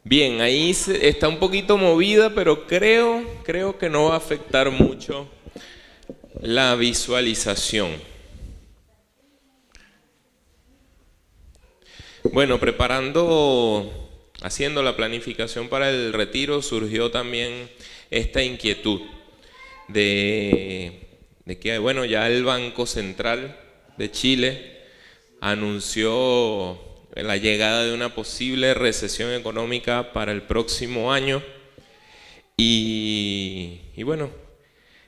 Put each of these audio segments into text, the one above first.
Bien, ahí está un poquito movida, pero creo que no va a afectar mucho la visualización. Bueno, haciendo la planificación para el retiro, surgió también esta inquietud de que, bueno, ya el Banco Central de Chile anunció la llegada de una posible recesión económica para el próximo año y bueno,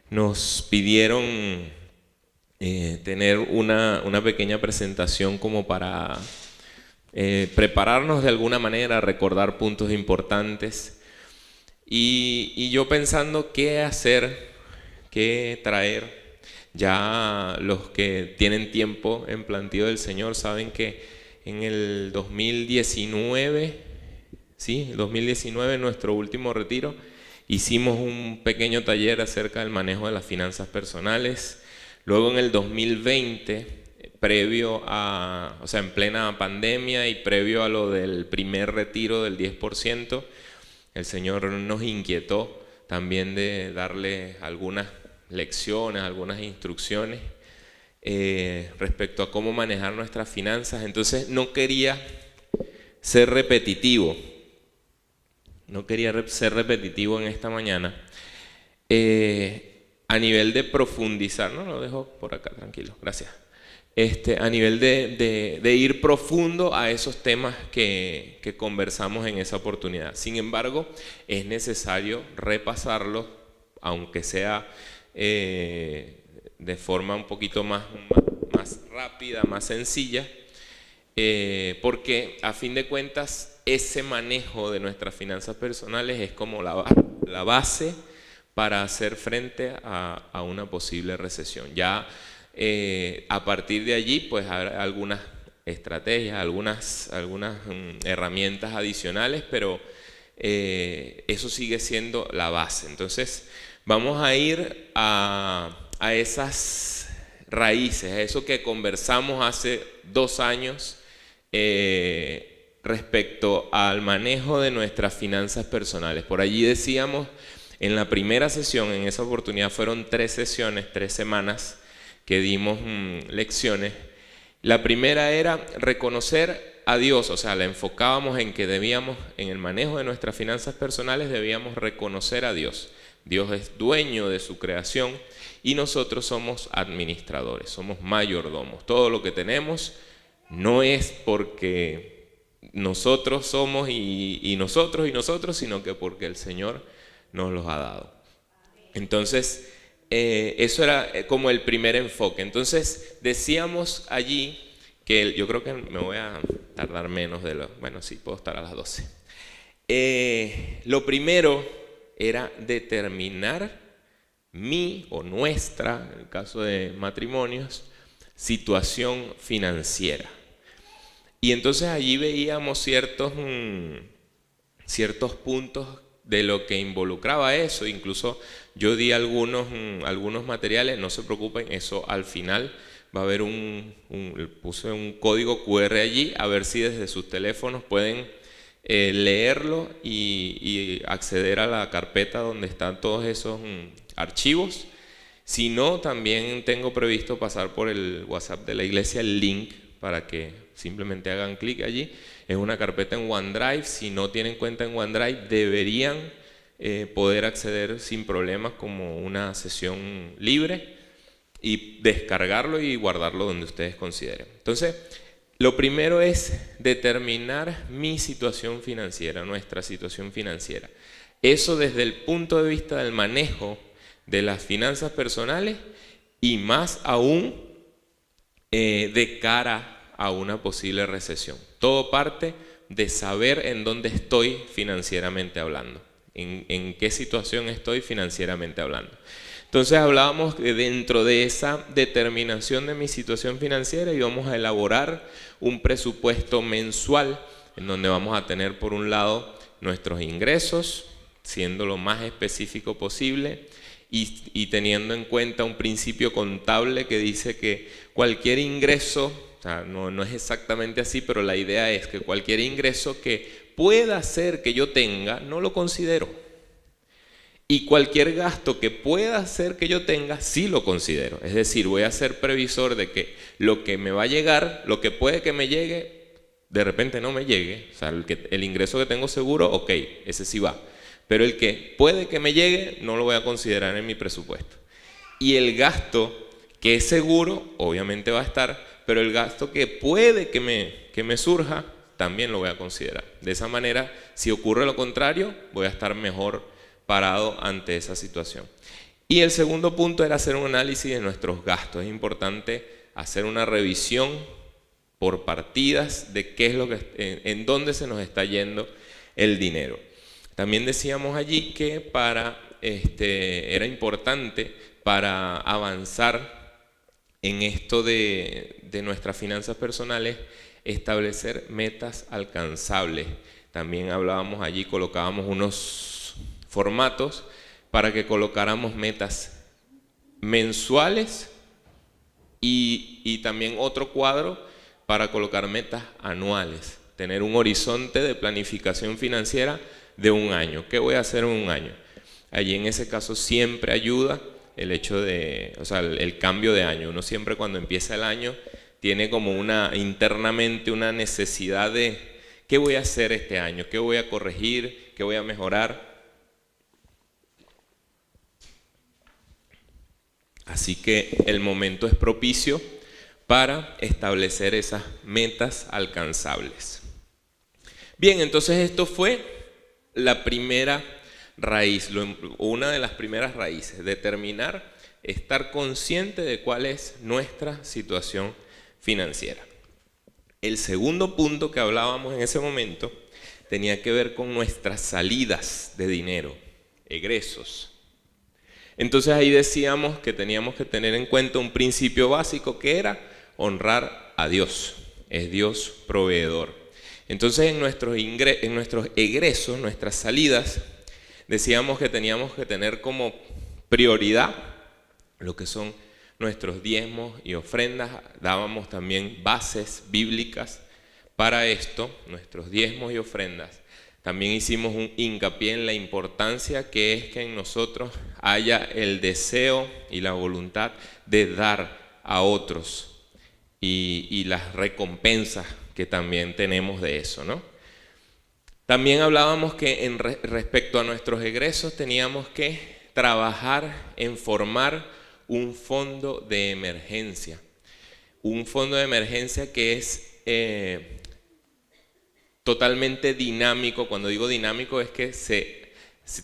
nos pidieron tener una pequeña presentación como para prepararnos de alguna manera, recordar puntos importantes y yo pensando qué hacer, qué traer. Ya los que tienen tiempo en Plantío del Señor saben que en el 2019, sí, el 2019, nuestro último retiro, hicimos un pequeño taller acerca del manejo de las finanzas personales. Luego en el 2020, o sea, en plena pandemia y previo a lo del primer retiro del 10%, el Señor nos inquietó también de darle algunas lecciones, algunas instrucciones respecto a cómo manejar nuestras finanzas. Entonces no quería ser repetitivo, en esta mañana a nivel de profundizar. No, lo dejo por acá, tranquilo, gracias. A nivel de ir profundo a esos temas que conversamos en esa oportunidad. Sin embargo, es necesario repasarlos, aunque sea de forma un poquito más rápida, más sencilla, porque a fin de cuentas ese manejo de nuestras finanzas personales es como la base para hacer frente a una posible recesión. Ya a partir de allí, pues habrá algunas estrategias, algunas herramientas adicionales, pero eso sigue siendo la base. Entonces, vamos a ir a esas raíces, a eso que conversamos hace 2 años respecto al manejo de nuestras finanzas personales. Por allí decíamos, en la primera sesión, en esa oportunidad fueron 3 sesiones, 3 semanas que dimos lecciones. La primera era reconocer a Dios, o sea, la enfocábamos en que debíamos, en el manejo de nuestras finanzas personales, debíamos reconocer a Dios. Dios es dueño de su creación y nosotros somos administradores, somos mayordomos. Todo lo que tenemos no es porque nosotros somos y nosotros, sino que porque el Señor nos los ha dado. Entonces, eso era como el primer enfoque. Entonces, decíamos allí que yo creo que me voy a tardar menos bueno, sí, puedo estar a las 12. Lo primero era determinar mi o nuestra, en el caso de matrimonios, situación financiera. Y entonces allí veíamos ciertos puntos de lo que involucraba eso. Incluso yo di algunos materiales, no se preocupen, eso al final va a haber puse un código QR allí, a ver si desde sus teléfonos pueden leerlo y acceder a la carpeta donde están todos esos archivos. Si no, también tengo previsto pasar por el WhatsApp de la iglesia el link para que simplemente hagan clic allí. Es una carpeta en OneDrive. Si no tienen cuenta en OneDrive, deberían poder acceder sin problemas como una sesión libre y descargarlo y guardarlo donde ustedes consideren. Entonces, lo primero es determinar mi situación financiera, nuestra situación financiera. Eso desde el punto de vista del manejo de las finanzas personales y más aún de cara a una posible recesión. Todo parte de saber en dónde estoy financieramente hablando, en qué situación estoy financieramente hablando. Entonces hablábamos que dentro de esa determinación de mi situación financiera íbamos a elaborar un presupuesto mensual en donde vamos a tener por un lado nuestros ingresos, siendo lo más específico posible y teniendo en cuenta un principio contable que dice que cualquier ingreso, o sea, no es exactamente así, pero la idea es que cualquier ingreso que pueda ser que yo tenga, no lo considero. Y cualquier gasto que pueda ser que yo tenga, sí lo considero. Es decir, voy a ser previsor de que lo que me va a llegar, lo que puede que me llegue, de repente no me llegue. O sea, el ingreso que tengo seguro, ok, ese sí va. Pero el que puede que me llegue, no lo voy a considerar en mi presupuesto. Y el gasto que es seguro, obviamente va a estar, pero el gasto que puede que me surja, también lo voy a considerar. De esa manera, si ocurre lo contrario, voy a estar mejor parado ante esa situación. Y el segundo punto era hacer un análisis de nuestros gastos. Es importante hacer una revisión por partidas de qué es lo que, en dónde se nos está yendo el dinero. También decíamos allí que era importante para avanzar en esto de nuestras finanzas personales, establecer metas alcanzables. También hablábamos allí, colocábamos unos formatos para que colocáramos metas mensuales y también otro cuadro para colocar metas anuales. Tener un horizonte de planificación financiera de un año. ¿Qué voy a hacer en un año? Allí en ese caso siempre ayuda el hecho de, o sea, el cambio de año. Uno siempre cuando empieza el año tiene como internamente una necesidad de ¿qué voy a hacer este año? ¿Qué voy a corregir? ¿Qué voy a mejorar? Así que el momento es propicio para establecer esas metas alcanzables. Bien, entonces esto fue la primera raíz, una de las primeras raíces, determinar, estar consciente de cuál es nuestra situación financiera. El segundo punto que hablábamos en ese momento tenía que ver con nuestras salidas de dinero, egresos. Entonces ahí decíamos que teníamos que tener en cuenta un principio básico que era honrar a Dios, es Dios proveedor. Entonces en nuestros egresos, nuestras salidas, decíamos que teníamos que tener como prioridad lo que son nuestros diezmos y ofrendas. Dábamos también bases bíblicas para esto, nuestros diezmos y ofrendas. También hicimos un hincapié en la importancia que es que en nosotros haya el deseo y la voluntad de dar a otros y las recompensas que también tenemos de eso, ¿no? También hablábamos que respecto a nuestros egresos teníamos que trabajar en formar un fondo de emergencia. Un fondo de emergencia que es totalmente dinámico. Cuando digo dinámico es que se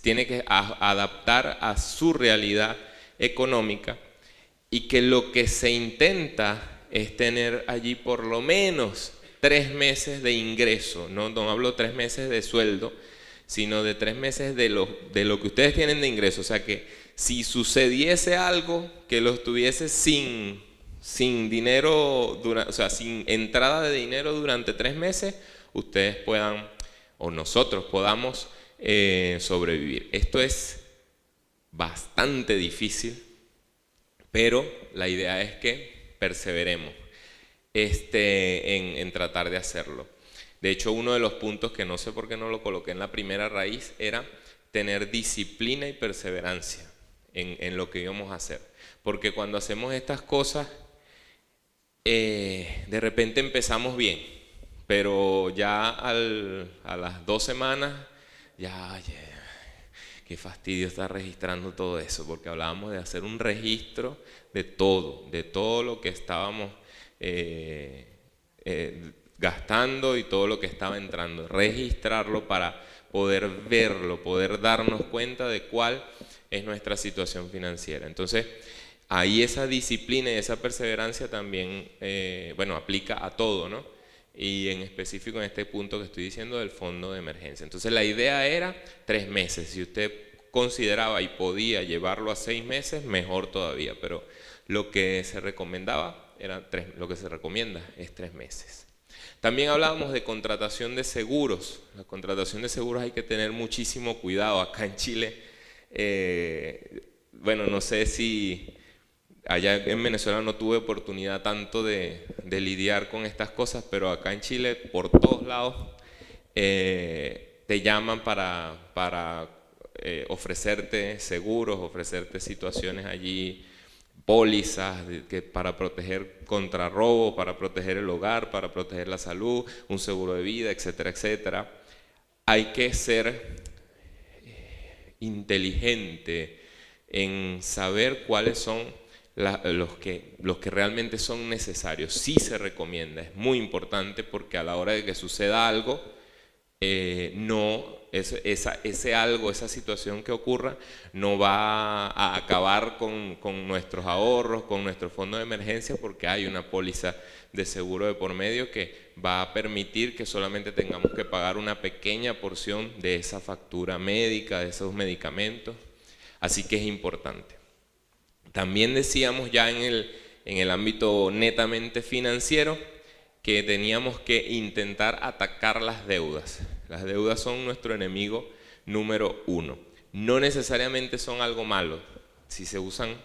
tiene que adaptar a su realidad económica y que lo que se intenta es tener allí por lo menos 3 meses de ingreso. No hablo 3 meses de sueldo, sino de 3 meses de lo que ustedes tienen de ingreso. O sea que si sucediese algo que los tuviese sin dinero, o sea, sin entrada de dinero durante 3 meses, ustedes puedan, o nosotros podamos sobrevivir. Esto es bastante difícil, pero la idea es que perseveremos en tratar de hacerlo. De hecho, uno de los puntos que no sé por qué no lo coloqué en la primera raíz era tener disciplina y perseverancia en lo que íbamos a hacer. Porque cuando hacemos estas cosas, de repente empezamos bien, pero ya a las 2 semanas, qué fastidio estar registrando todo eso, porque hablábamos de hacer un registro de todo lo que estábamos gastando y todo lo que estaba entrando, registrarlo para poder verlo, poder darnos cuenta de cuál es nuestra situación financiera. Entonces, ahí esa disciplina y esa perseverancia también, aplica a todo, ¿no? Y en específico en este punto que estoy diciendo del fondo de emergencia. Entonces, la idea era 3 meses. Si usted consideraba y podía llevarlo a 6 meses, mejor todavía, pero lo que se recomendaba lo que se recomienda es 3 meses. También hablábamos de contratación de seguros. La contratación de seguros hay que tener muchísimo cuidado. Acá en Chile, no sé si allá en Venezuela no tuve oportunidad tanto de lidiar con estas cosas, pero acá en Chile, por todos lados, te llaman para ofrecerte seguros, ofrecerte situaciones allí, pólizas para proteger contra robo, para proteger el hogar, para proteger la salud, un seguro de vida, etcétera, etcétera. Hay que ser inteligente en saber cuáles son los que realmente son necesarios. Sí se recomienda, es muy importante, porque a la hora de que suceda algo, ese algo, esa situación que ocurra, no va a acabar con nuestros ahorros, con nuestro fondo de emergencia, porque hay una póliza de seguro de por medio que va a permitir que solamente tengamos que pagar una pequeña porción de esa factura médica, de esos medicamentos. Así que es importante. También decíamos ya en el ámbito netamente financiero que teníamos que intentar atacar las deudas. Las deudas son nuestro enemigo número 1. No necesariamente son algo malo. Si se usan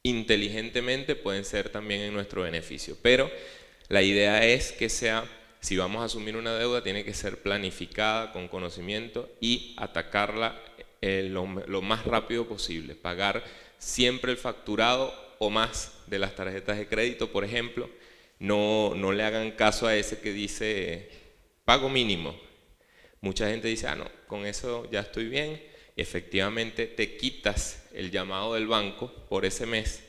inteligentemente pueden ser también en nuestro beneficio. Pero la idea es que si vamos a asumir una deuda, tiene que ser planificada con conocimiento y atacarla lo más rápido posible. Pagar siempre el facturado o más de las tarjetas de crédito, por ejemplo. No le hagan caso a ese que dice pago mínimo. Mucha gente dice, no, con eso ya estoy bien. Y efectivamente te quitas el llamado del banco por ese mes,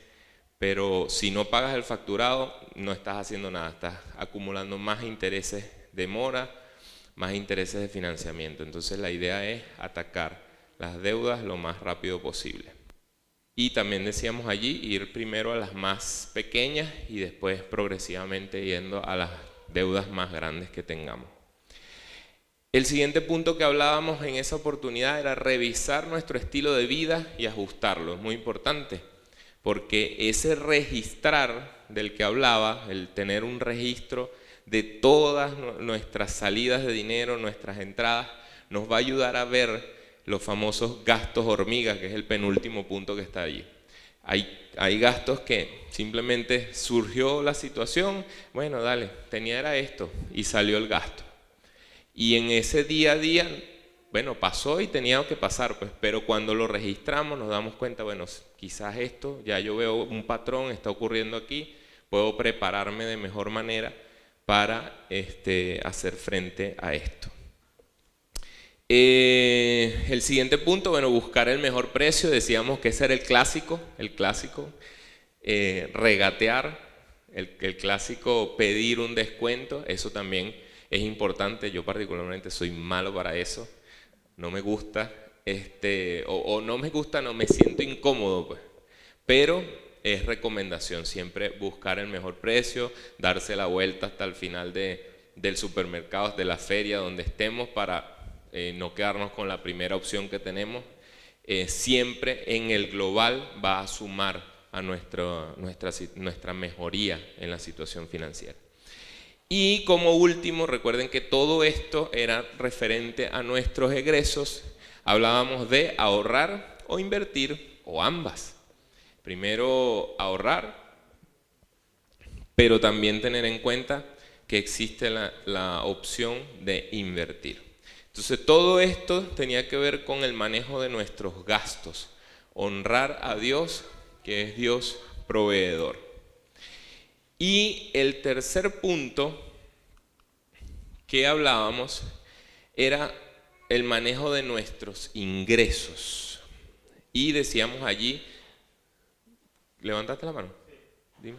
pero si no pagas el facturado no estás haciendo nada, estás acumulando más intereses de mora, más intereses de financiamiento. Entonces la idea es atacar las deudas lo más rápido posible. Y también decíamos allí ir primero a las más pequeñas y después progresivamente yendo a las deudas más grandes que tengamos. El siguiente punto que hablábamos en esa oportunidad era revisar nuestro estilo de vida y ajustarlo. Es muy importante, porque ese registrar del que hablaba, el tener un registro de todas nuestras salidas de dinero, nuestras entradas, nos va a ayudar a ver los famosos gastos hormigas, que es el penúltimo punto que está allí. Hay gastos que simplemente surgió la situación, bueno, dale, era esto, y salió el gasto. Y en ese día a día, bueno, pasó y tenía que pasar, pues, pero cuando lo registramos nos damos cuenta, bueno, quizás esto, ya yo veo un patrón, está ocurriendo aquí, puedo prepararme de mejor manera para hacer frente a esto. El siguiente punto, bueno, buscar el mejor precio. Decíamos que ese era el clásico, regatear, el clásico pedir un descuento. Eso también es importante. Yo particularmente soy malo para eso, no me gusta, no me siento incómodo, pues. Pero es recomendación siempre buscar el mejor precio, darse la vuelta hasta el final del supermercado, de la feria, donde estemos, para no quedarnos con la primera opción que tenemos. Siempre en el global va a sumar a nuestra mejoría en la situación financiera. Y como último, recuerden que todo esto era referente a nuestros egresos. Hablábamos de ahorrar o invertir, o ambas. Primero ahorrar, pero también tener en cuenta que existe la opción de invertir. Entonces todo esto tenía que ver con el manejo de nuestros gastos, honrar a Dios, que es Dios proveedor. Y el tercer punto que hablábamos era el manejo de nuestros ingresos. Y decíamos allí, ¿levantaste la mano? Sí. Dime.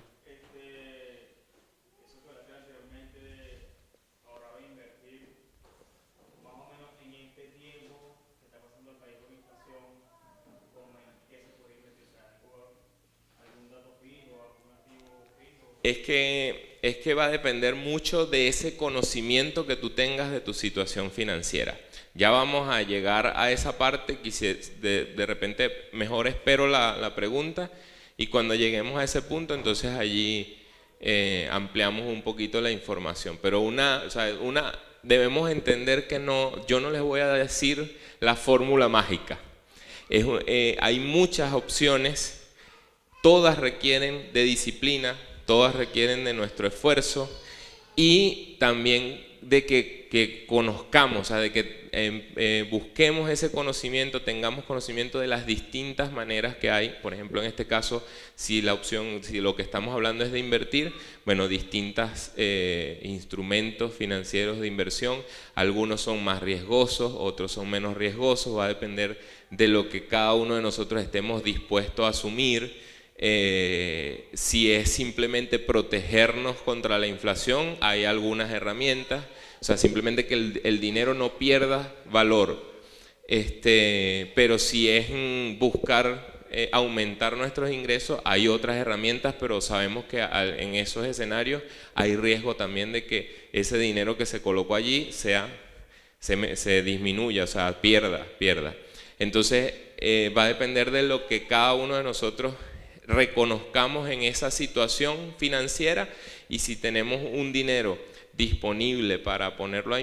Eso que hablaste anteriormente de ahorrar e invertir, más o menos en este tiempo que está pasando el país con inflación, ¿qué se puede invertir? O sea, ¿algún dato fijo, algún activo fijo? Es que va a depender mucho de ese conocimiento que tú tengas de tu situación financiera. Ya vamos a llegar a esa parte, de repente mejor espero la pregunta, y cuando lleguemos a ese punto, entonces allí ampliamos un poquito la información. Pero debemos entender que yo no les voy a decir la fórmula mágica. Hay muchas opciones, todas requieren de disciplina, todas requieren de nuestro esfuerzo, y también de que conozcamos, o sea, de que busquemos ese conocimiento, tengamos conocimiento de las distintas maneras que hay. Por ejemplo, en este caso, si lo que estamos hablando es de invertir, bueno, distintos instrumentos financieros de inversión, algunos son más riesgosos, otros son menos riesgosos, va a depender de lo que cada uno de nosotros estemos dispuestos a asumir. Si es simplemente protegernos contra la inflación, hay algunas herramientas, o sea, simplemente que el dinero no pierda valor. Pero si es buscar aumentar nuestros ingresos, hay otras herramientas, pero sabemos que en esos escenarios hay riesgo también de que ese dinero que se colocó allí se disminuya, o sea, pierda. Entonces, va a depender de lo que cada uno de nosotros reconozcamos en esa situación financiera, y si tenemos un dinero disponible para ponerlo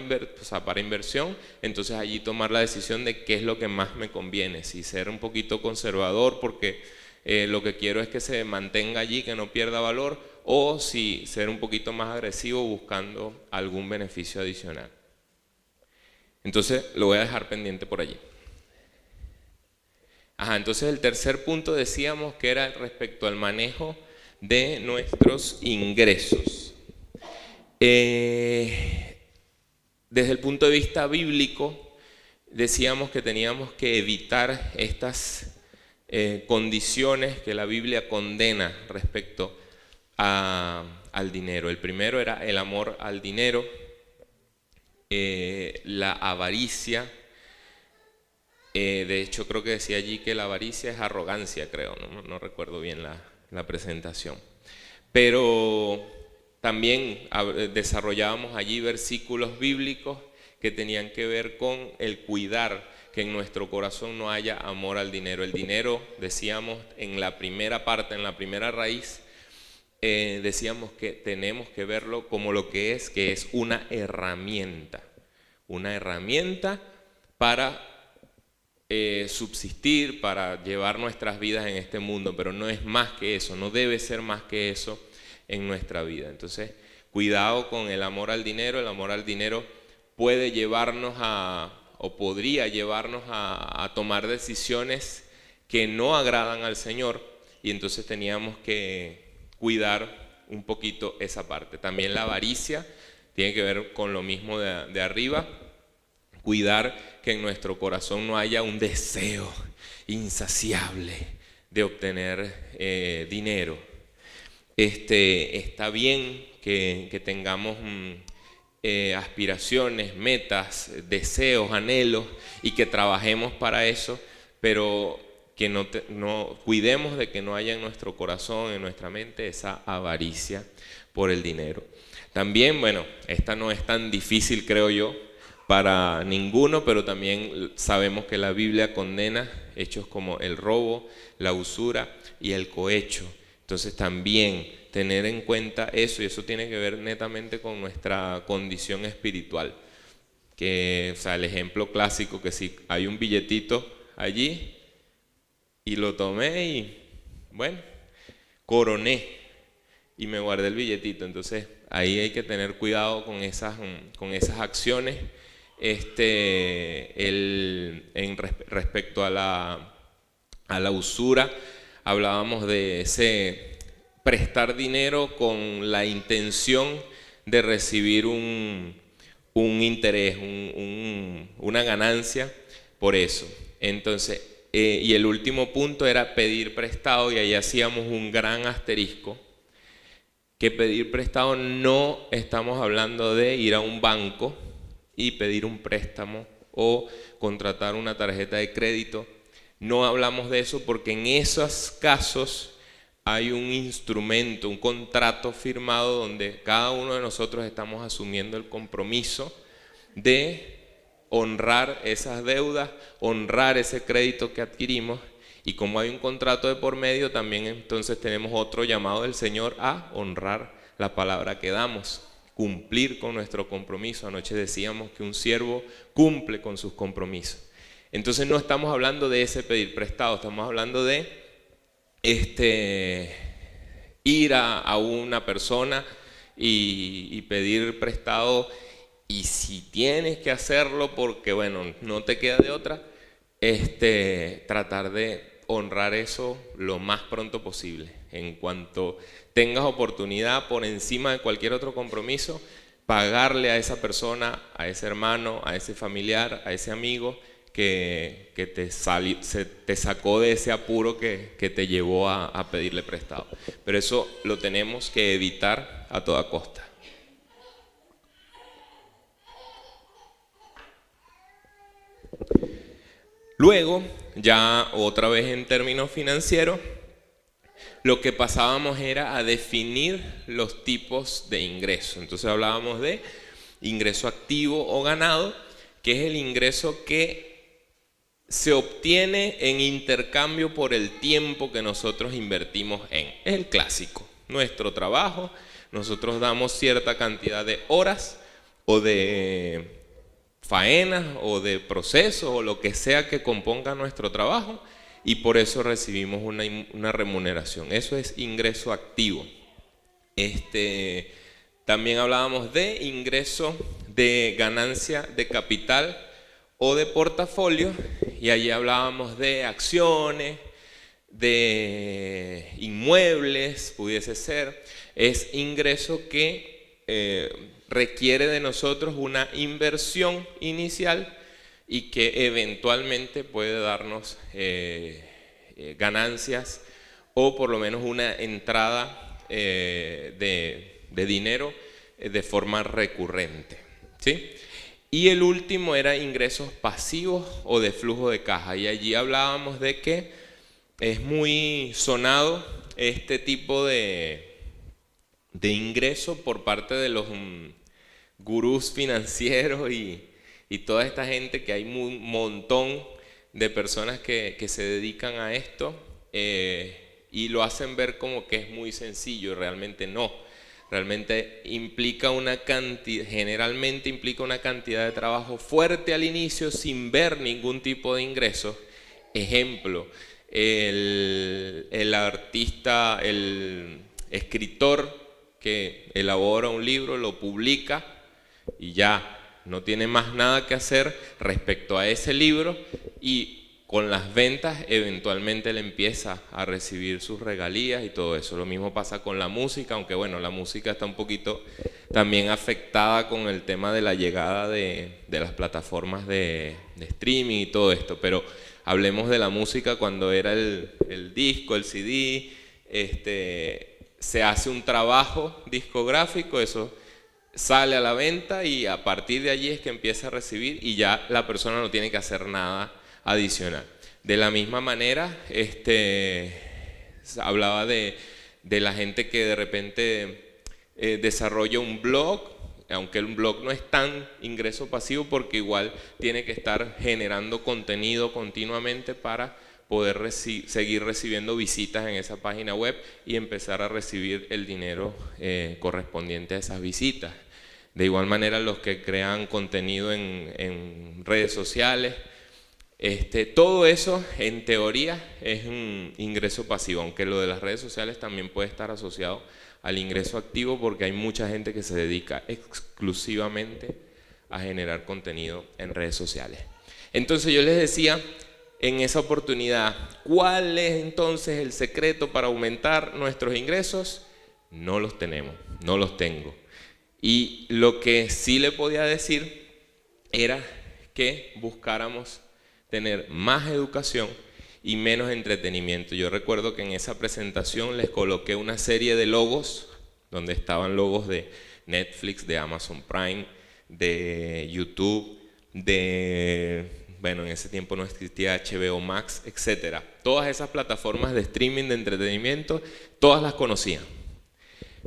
para inversión, entonces allí tomar la decisión de qué es lo que más me conviene, si ser un poquito conservador porque lo que quiero es que se mantenga allí, que no pierda valor, o si ser un poquito más agresivo buscando algún beneficio adicional. Entonces lo voy a dejar pendiente por allí. Entonces el tercer punto decíamos que era respecto al manejo de nuestros ingresos. Desde el punto de vista bíblico, decíamos que teníamos que evitar estas condiciones que la Biblia condena respecto al dinero. El primero era el amor al dinero, la avaricia. De hecho, creo que decía allí que la avaricia es arrogancia, creo, no recuerdo bien la presentación. Pero también desarrollábamos allí versículos bíblicos que tenían que ver con el cuidar que en nuestro corazón no haya amor al dinero. El dinero, decíamos en la primera parte, en la primera raíz, decíamos que tenemos que verlo como lo que es una herramienta para subsistir, para llevar nuestras vidas en este mundo, pero no es más que eso, no debe ser más que eso en nuestra vida. Entonces, cuidado con el amor al dinero. El amor al dinero puede llevarnos o podría llevarnos a tomar decisiones que no agradan al Señor, y entonces teníamos que cuidar un poquito esa parte. También la avaricia tiene que ver con lo mismo de arriba. Cuidar que en nuestro corazón no haya un deseo insaciable de obtener dinero. Está bien que tengamos aspiraciones, metas, deseos, anhelos, y que trabajemos para eso, pero que no cuidemos de que no haya en nuestro corazón, en nuestra mente, esa avaricia por el dinero. También, bueno, esta no es tan difícil, creo yo, para ninguno, pero también sabemos que la Biblia condena hechos como el robo, la usura y el cohecho. Entonces también tener en cuenta eso, y eso tiene que ver netamente con nuestra condición espiritual. O sea, el ejemplo clásico, que si hay un billetito allí y lo tomé y, bueno, coroné y me guardé el billetito. Entonces ahí hay que tener cuidado con esas acciones. Respecto a la usura, hablábamos de ese prestar dinero con la intención de recibir un interés, una ganancia por eso. Entonces, y el último punto era pedir prestado, y ahí hacíamos un gran asterisco, que pedir prestado no estamos hablando de ir a un banco y pedir un préstamo o contratar una tarjeta de crédito. No hablamos de eso, porque en esos casos hay un instrumento, un contrato firmado donde cada uno de nosotros estamos asumiendo el compromiso de honrar esas deudas, honrar ese crédito que adquirimos. Y como hay un contrato de por medio, también entonces tenemos otro llamado del Señor a honrar la palabra que damos, cumplir con nuestro compromiso. Anoche decíamos que un siervo cumple con sus compromisos. Entonces no estamos hablando de ese pedir prestado, estamos hablando de ir a una persona y pedir prestado Y si tienes que hacerlo porque, bueno, no te queda de otra, tratar de honrar eso lo más pronto posible. En cuanto tengas oportunidad, por encima de cualquier otro compromiso, pagarle a esa persona, a ese hermano, a ese familiar, a ese amigo que te sacó de ese apuro que te llevó a pedirle prestado. Pero eso lo tenemos que evitar a toda costa. Luego, ya otra vez en términos financieros, lo que pasábamos era a definir los tipos de ingreso. Entonces hablábamos de ingreso activo o ganado, que es el ingreso que se obtiene en intercambio por el tiempo que nosotros invertimos en. Es el clásico. Nuestro trabajo, nosotros damos cierta cantidad de horas o de faenas o de procesos o lo que sea que componga nuestro trabajo, y por eso recibimos una remuneración. Eso es ingreso activo. También hablábamos de ingreso de ganancia de capital o de portafolio, y allí hablábamos de acciones, de inmuebles, pudiese ser. Es ingreso que requiere de nosotros una inversión inicial y que eventualmente puede darnos ganancias o por lo menos una entrada de dinero de forma recurrente, ¿sí? Y el último era ingresos pasivos o de flujo de caja, y allí hablábamos de que es muy sonado este tipo de ingreso por parte de los gurús financieros y toda esta gente, que hay un montón de personas que se dedican a esto y lo hacen ver como que es muy sencillo. Realmente no. Realmente implica generalmente implica una cantidad de trabajo fuerte al inicio sin ver ningún tipo de ingresos. Ejemplo, el artista, el escritor que elabora un libro, lo publica y ya no tiene más nada que hacer respecto a ese libro, y con las ventas eventualmente él empieza a recibir sus regalías y todo eso. Lo mismo pasa con la música, aunque bueno, la música está un poquito también afectada con el tema de la llegada de las plataformas de streaming y todo esto, pero hablemos de la música cuando era el disco, el CD, se hace un trabajo discográfico, eso sale a la venta y a partir de allí es que empieza a recibir, y ya la persona no tiene que hacer nada adicional. De la misma manera, hablaba de la gente que de repente desarrolla un blog, aunque un blog no es tan ingreso pasivo porque igual tiene que estar generando contenido continuamente para poder seguir recibiendo visitas en esa página web y empezar a recibir el dinero correspondiente a esas visitas. De igual manera, los que crean contenido en redes sociales, todo eso en teoría es un ingreso pasivo, aunque lo de las redes sociales también puede estar asociado al ingreso activo, porque hay mucha gente que se dedica exclusivamente a generar contenido en redes sociales. Entonces yo les decía en esa oportunidad, ¿cuál es entonces el secreto para aumentar nuestros ingresos? No los tenemos, no los tengo. Y lo que sí le podía decir era que buscáramos tener más educación y menos entretenimiento. Yo recuerdo que en esa presentación les coloqué una serie de logos, donde estaban logos de Netflix, de Amazon Prime, de YouTube, bueno, en ese tiempo no existía HBO Max, etc. Todas esas plataformas de streaming de entretenimiento, todas las conocían.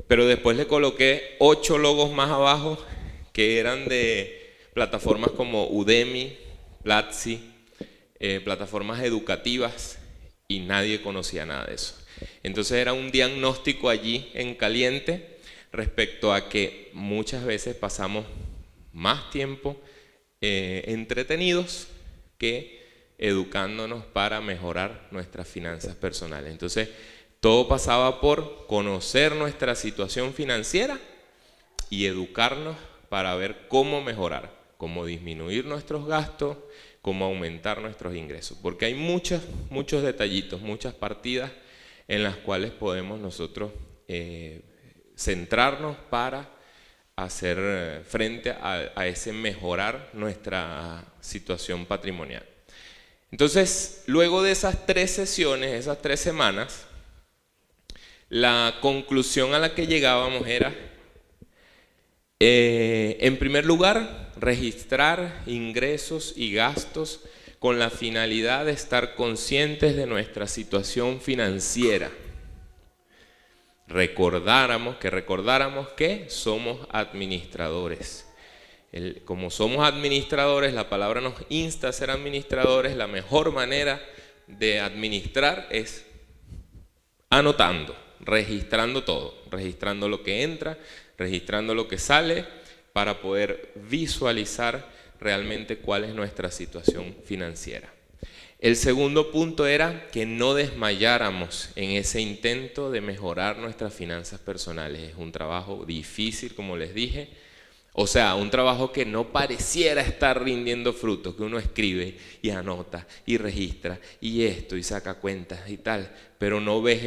Pero después le coloqué 8 logos más abajo que eran de plataformas como Udemy, Platzi, plataformas educativas, y nadie conocía nada de eso. Entonces era un diagnóstico allí en caliente respecto a que muchas veces pasamos más tiempo entretenidos que educándonos para mejorar nuestras finanzas personales. Entonces todo pasaba por conocer nuestra situación financiera y educarnos para ver cómo mejorar, cómo disminuir nuestros gastos, cómo aumentar nuestros ingresos. Porque hay muchos detallitos, muchas partidas en las cuales podemos nosotros centrarnos para hacer frente a ese mejorar nuestra situación patrimonial. Entonces, luego de esas 3 sesiones, esas 3 semanas, la conclusión a la que llegábamos era, en primer lugar, registrar ingresos y gastos con la finalidad de estar conscientes de nuestra situación financiera. Recordáramos que somos administradores. Como somos administradores, la palabra nos insta a ser administradores. La mejor manera de administrar es anotando, registrando todo, registrando lo que entra, registrando lo que sale, para poder visualizar realmente cuál es nuestra situación financiera. El segundo punto era que no desmayáramos en ese intento de mejorar nuestras finanzas personales. Es un trabajo difícil, como les dije. O sea, un trabajo que no pareciera estar rindiendo frutos, que uno escribe y anota y registra y esto y saca cuentas y tal, pero no ves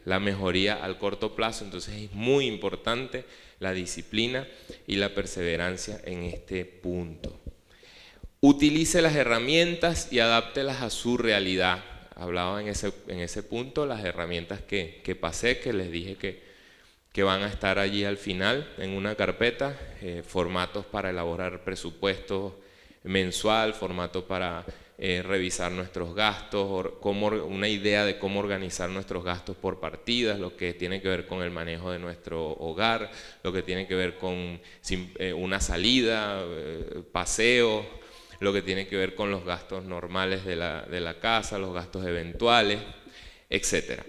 la mejoría al corto plazo. Entonces es muy importante la disciplina y la perseverancia en este punto. Utilice las herramientas y adáptelas a su realidad. Hablaba en ese punto las herramientas que pasé, que les dije que van a estar allí al final en una carpeta, formatos para elaborar presupuestos mensual, formato para revisar nuestros gastos, una idea de cómo organizar nuestros gastos por partidas, lo que tiene que ver con el manejo de nuestro hogar, lo que tiene que ver con una salida, paseo, lo que tiene que ver con los gastos normales de la casa, los gastos eventuales, etc.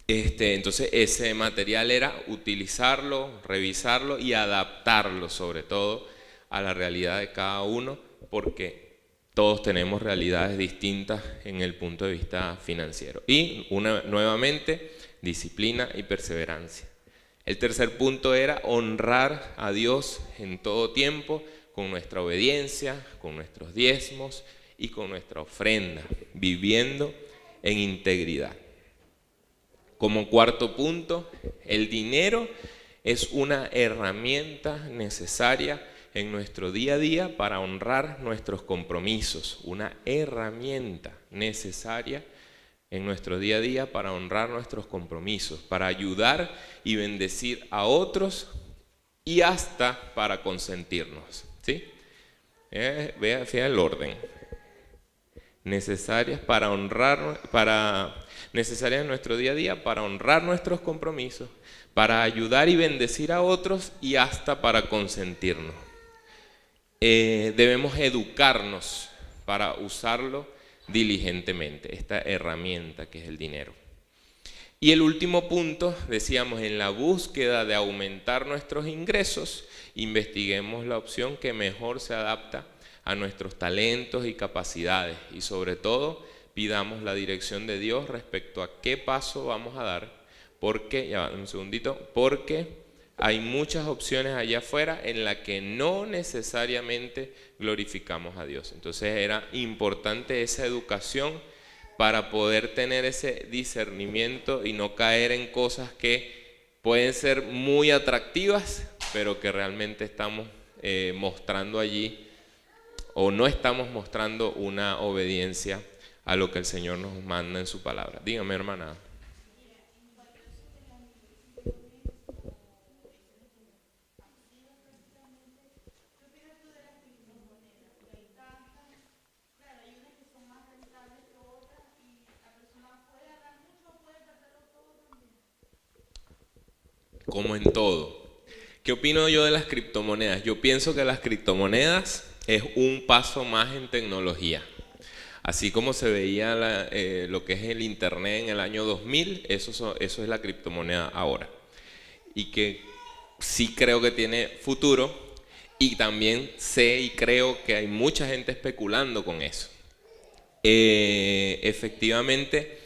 Entonces ese material era utilizarlo, revisarlo y adaptarlo sobre todo a la realidad de cada uno, porque todos tenemos realidades distintas en el punto de vista financiero. Y nuevamente, disciplina y perseverancia. El tercer punto era honrar a Dios en todo tiempo, con nuestra obediencia, con nuestros diezmos y con nuestra ofrenda, viviendo en integridad. Como cuarto punto, el dinero es una herramienta necesaria en nuestro día a día para honrar nuestros compromisos. Una herramienta necesaria en nuestro día a día para honrar nuestros compromisos, para ayudar y bendecir a otros y hasta para consentirnos. ¿Sí? Fíjate el orden. Necesarias necesarias en nuestro día a día para honrar nuestros compromisos, para ayudar y bendecir a otros y hasta para consentirnos. Debemos educarnos para usarlo diligentemente, esta herramienta que es el dinero. Y el último punto, decíamos, en la búsqueda de aumentar nuestros ingresos, investiguemos la opción que mejor se adapta a nuestros talentos y capacidades, y sobre todo pidamos la dirección de Dios respecto a qué paso vamos a dar, porque hay muchas opciones allá afuera en las que no necesariamente glorificamos a Dios. Entonces era importante esa educación para poder tener ese discernimiento y no caer en cosas que pueden ser muy atractivas, pero que realmente estamos mostrando allí o no estamos mostrando una obediencia a lo que el Señor nos manda en su palabra. Dígame, hermana. Como en todo. ¿Qué opino yo de las criptomonedas? Yo pienso que las criptomonedas es un paso más en tecnología. Así como se veía lo que es el internet en el año 2000, eso es la criptomoneda ahora. Y que sí creo que tiene futuro, y también sé y creo que hay mucha gente especulando con eso. Efectivamente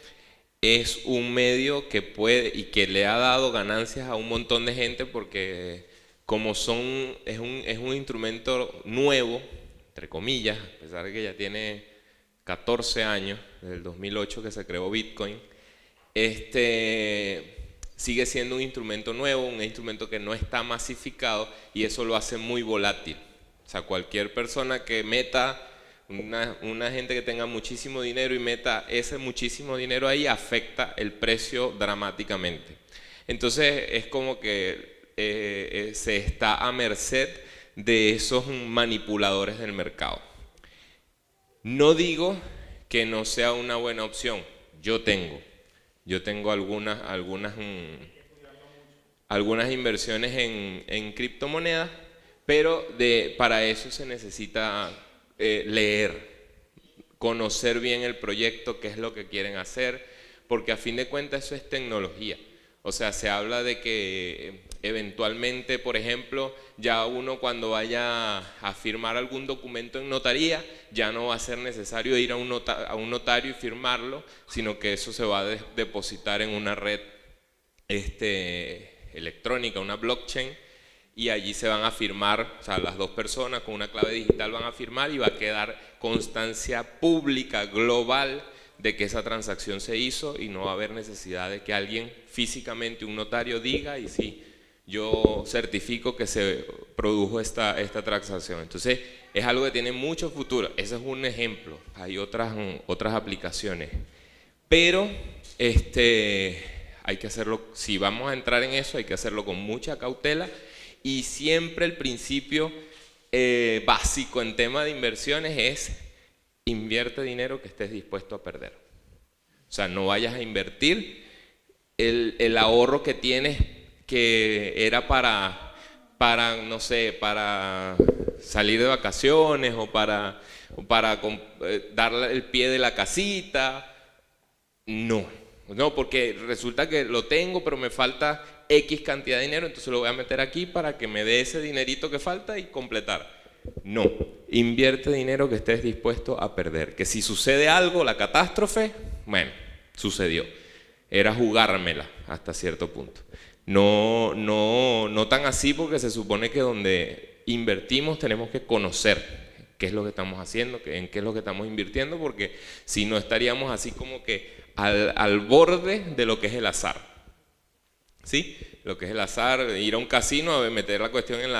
es un medio que puede y que le ha dado ganancias a un montón de gente, porque es un instrumento nuevo, entre comillas, a pesar de que ya tiene 14 años, desde el 2008 que se creó Bitcoin, sigue siendo un instrumento nuevo, un instrumento que no está masificado y eso lo hace muy volátil. O sea, cualquier persona que meta, una gente que tenga muchísimo dinero y meta ese muchísimo dinero ahí, afecta el precio dramáticamente. Entonces es como que se está a merced de esos manipuladores del mercado. No digo que no sea una buena opción. Yo tengo algunas inversiones en criptomonedas, pero para eso se necesita leer, conocer bien el proyecto, qué es lo que quieren hacer, porque a fin de cuentas eso es tecnología. O sea, se habla de que eventualmente, por ejemplo, ya uno cuando vaya a firmar algún documento en notaría, ya no va a ser necesario ir a un notario y firmarlo, sino que eso se va a depositar en una red electrónica, una blockchain, y allí se van a firmar, o sea, las dos personas con una clave digital van a firmar y va a quedar constancia pública, global, de que esa transacción se hizo y no va a haber necesidad de que alguien físicamente, un notario, diga y sí, yo certifico que se produjo esta transacción. Entonces es algo que tiene mucho futuro. Ese es un ejemplo. Hay otras aplicaciones, pero hay que hacerlo, si vamos a entrar en eso, hay que hacerlo con mucha cautela y siempre el principio básico en tema de inversiones es: invierte dinero que estés dispuesto a perder. O sea, no vayas a invertir el ahorro que tienes, que era para no sé, para salir de vacaciones o para darle el pie de la casita. No, porque resulta que lo tengo, pero me falta X cantidad de dinero, entonces lo voy a meter aquí para que me dé ese dinerito que falta y completar. No, invierte dinero que estés dispuesto a perder. Que si sucede algo, la catástrofe, bueno, sucedió. Era jugármela hasta cierto punto. No tan así, porque se supone que donde invertimos tenemos que conocer qué es lo que estamos haciendo, en qué es lo que estamos invirtiendo, porque si no estaríamos así como que al borde de lo que es el azar. ¿Sí? Lo que es el azar, ir a un casino a meter la cuestión en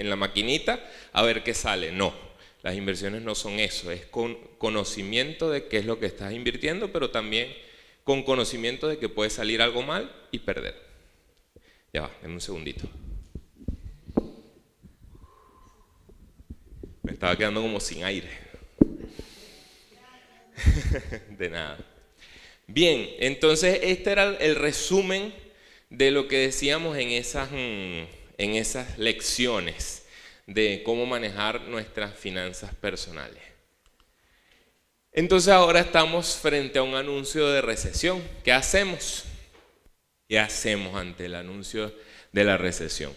la maquinita a ver qué sale. No, las inversiones no son eso, es con conocimiento de qué es lo que estás invirtiendo, pero también con conocimiento de que puede salir algo mal y perder. Ya va, en un segundito. Me estaba quedando como sin aire. De nada. Bien, entonces este era el resumen de lo que decíamos en esas lecciones de cómo manejar nuestras finanzas personales. Entonces ahora estamos frente a un anuncio de recesión. ¿Qué hacemos? ¿Qué hacemos ante el anuncio de la recesión?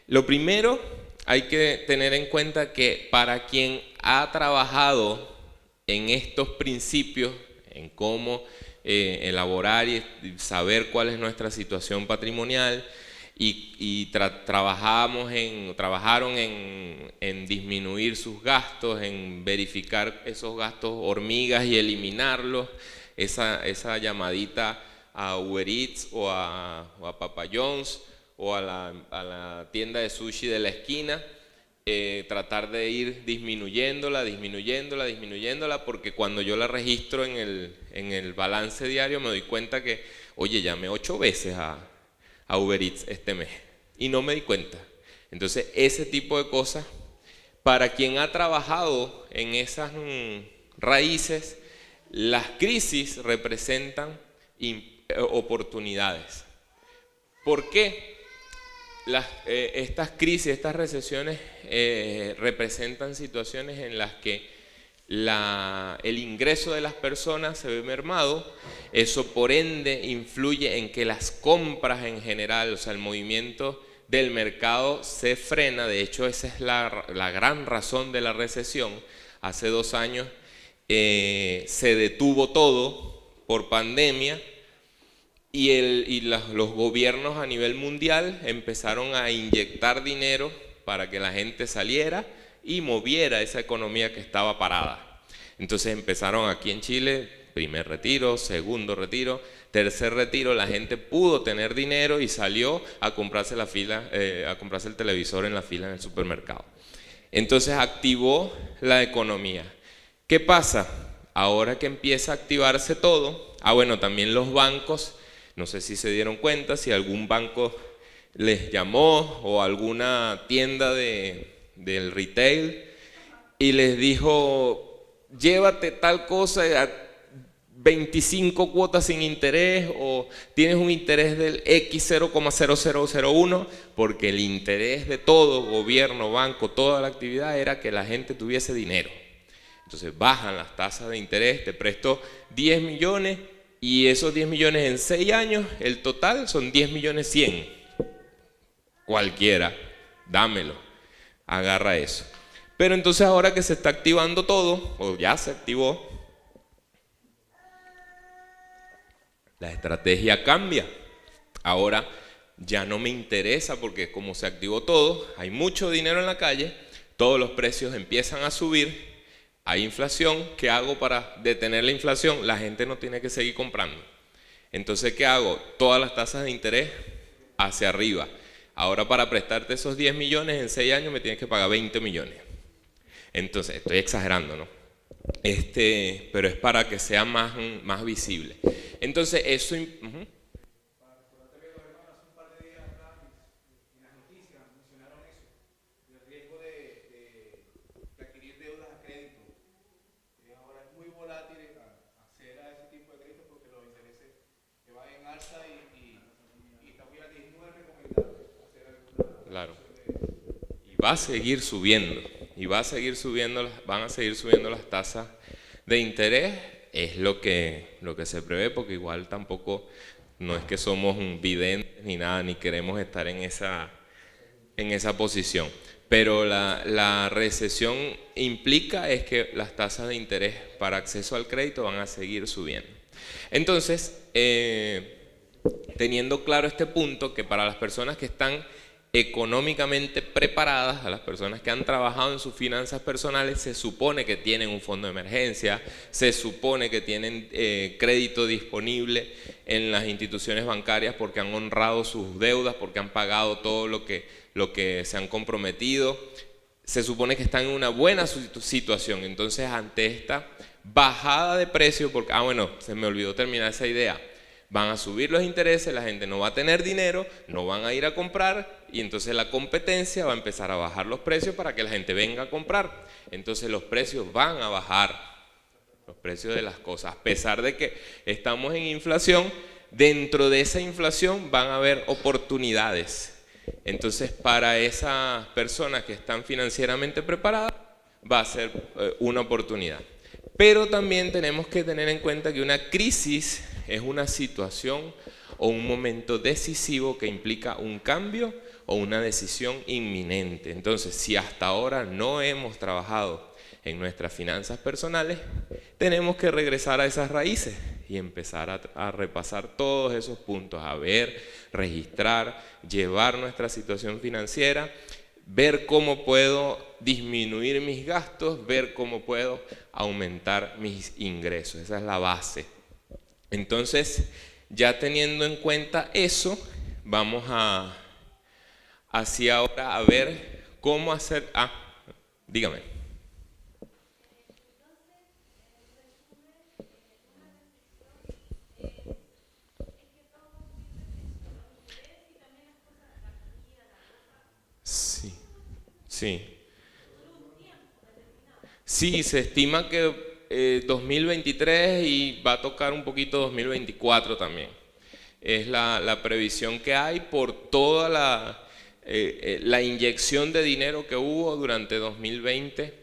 Lo primero, hay que tener en cuenta que para quien ha trabajado en estos principios, en cómo elaborar y saber cuál es nuestra situación patrimonial, y trabajaron en disminuir sus gastos, en verificar esos gastos hormigas y eliminarlos, esa llamadita a Uber Eats o a Papa John's o a la tienda de sushi de la esquina, tratar de ir disminuyéndola, porque cuando yo la registro en el balance diario me doy cuenta que, oye, llamé 8 veces a Uber Eats este mes y no me di cuenta. Entonces ese tipo de cosas, para quien ha trabajado en esas raíces, las crisis representan oportunidades. ¿Por qué? Estas crisis, estas recesiones representan situaciones en las que el ingreso de las personas se ve mermado. Eso por ende influye en que las compras en general, o sea, el movimiento del mercado se frena. De hecho, esa es la gran razón de la recesión. Hace 2 años se detuvo todo por pandemia los gobiernos a nivel mundial empezaron a inyectar dinero para que la gente saliera y moviera esa economía que estaba parada. Entonces empezaron aquí en Chile, primer retiro, segundo retiro, tercer retiro, la gente pudo tener dinero y salió a comprarse a comprarse el televisor en la fila en el supermercado. Entonces activó la economía. ¿Qué pasa? Ahora que empieza a activarse todo, bueno, también los bancos, no sé si se dieron cuenta, si algún banco les llamó o alguna tienda del retail y les dijo, llévate tal cosa a 25 cuotas sin interés o tienes un interés del X 0,0001, porque el interés de todo, gobierno, banco, toda la actividad era que la gente tuviese dinero. Entonces bajan las tasas de interés, te presto 10 millones y esos 10 millones en 6 años, el total son 10 millones 100. Cualquiera, dámelo, agarra eso. Pero entonces ahora que se está activando todo, o ya se activó, la estrategia cambia. Ahora ya no me interesa porque como se activó todo, hay mucho dinero en la calle, todos los precios empiezan a subir, hay inflación. ¿Qué hago para detener la inflación? La gente no tiene que seguir comprando. Entonces, ¿qué hago? Todas las tasas de interés hacia arriba. Ahora para prestarte esos 10 millones en 6 años me tienes que pagar 20 millones. Entonces, estoy exagerando, ¿no? Pero es para que sea más visible. Entonces, eso... Claro. Y va a seguir subiendo. Y va a seguir subiendo, van a seguir subiendo las tasas de interés. Es lo que se prevé, porque igual tampoco no es que somos videntes ni nada, ni queremos estar en esa posición. Pero la recesión implica es que las tasas de interés para acceso al crédito van a seguir subiendo. Entonces, teniendo claro este punto, que para las personas que están económicamente preparadas, a las personas que han trabajado en sus finanzas personales, se supone que tienen un fondo de emergencia, se supone que tienen crédito disponible en las instituciones bancarias porque han honrado sus deudas, porque han pagado todo lo que se han comprometido. Se supone que están en una buena situación. Entonces, ante esta bajada de precio, porque, se me olvidó terminar esa idea, van a subir los intereses, la gente no va a tener dinero, no van a ir a comprar y entonces la competencia va a empezar a bajar los precios para que la gente venga a comprar. Entonces los precios van a bajar, los precios de las cosas. A pesar de que estamos en inflación, dentro de esa inflación van a haber oportunidades. Entonces para esas personas que están financieramente preparadas va a ser una oportunidad. Pero también tenemos que tener en cuenta que una crisis es una situación o un momento decisivo que implica un cambio o una decisión inminente. Entonces, si hasta ahora no hemos trabajado en nuestras finanzas personales, tenemos que regresar a esas raíces y empezar a repasar todos esos puntos, a ver, registrar, llevar nuestra situación financiera, ver cómo puedo disminuir mis gastos, ver cómo puedo aumentar mis ingresos. Esa es la base. Entonces, ya teniendo en cuenta eso, vamos hacia ahora a ver cómo hacer... dígame. Sí, sí. Sí, se estima que 2023 y va a tocar un poquito 2024 también. Es la previsión que hay por toda la inyección de dinero que hubo durante 2020,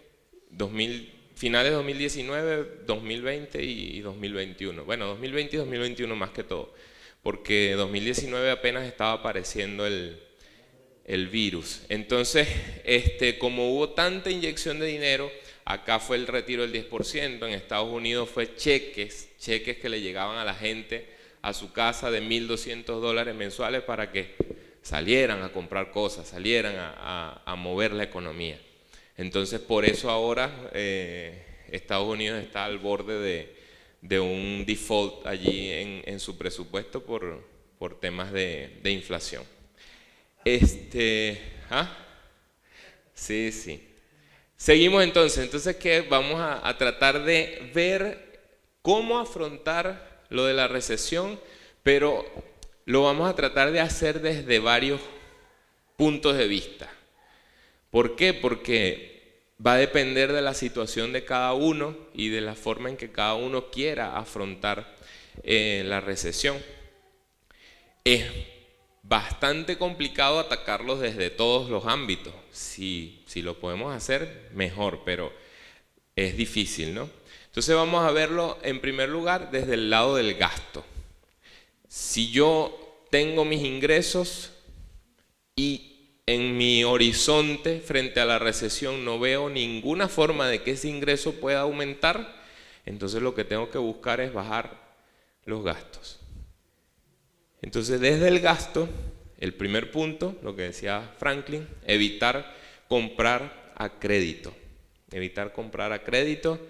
finales de 2019, 2020 y 2021. Bueno, 2020 y 2021 más que todo, porque 2019 apenas estaba apareciendo el virus. Entonces, como hubo tanta inyección de dinero, acá fue el retiro del 10%, en Estados Unidos fue cheques que le llegaban a la gente a su casa de $1.200 mensuales para que salieran a comprar cosas, salieran a mover la economía. Entonces, por eso ahora Estados Unidos está al borde de un default allí en su presupuesto por temas de inflación. Sí, sí. Seguimos entonces ¿qué? Vamos a tratar de ver cómo afrontar lo de la recesión, pero lo vamos a tratar de hacer desde varios puntos de vista. ¿Por qué? Porque va a depender de la situación de cada uno y de la forma en que cada uno quiera afrontar la recesión. Es bastante complicado atacarlos desde todos los ámbitos. Si lo podemos hacer, mejor, pero es difícil, ¿no? Entonces vamos a verlo en primer lugar desde el lado del gasto. Si yo tengo mis ingresos y en mi horizonte frente a la recesión no veo ninguna forma de que ese ingreso pueda aumentar, entonces lo que tengo que buscar es bajar los gastos. Entonces desde el gasto, el primer punto, lo que decía Franklin, evitar comprar a crédito. Evitar comprar a crédito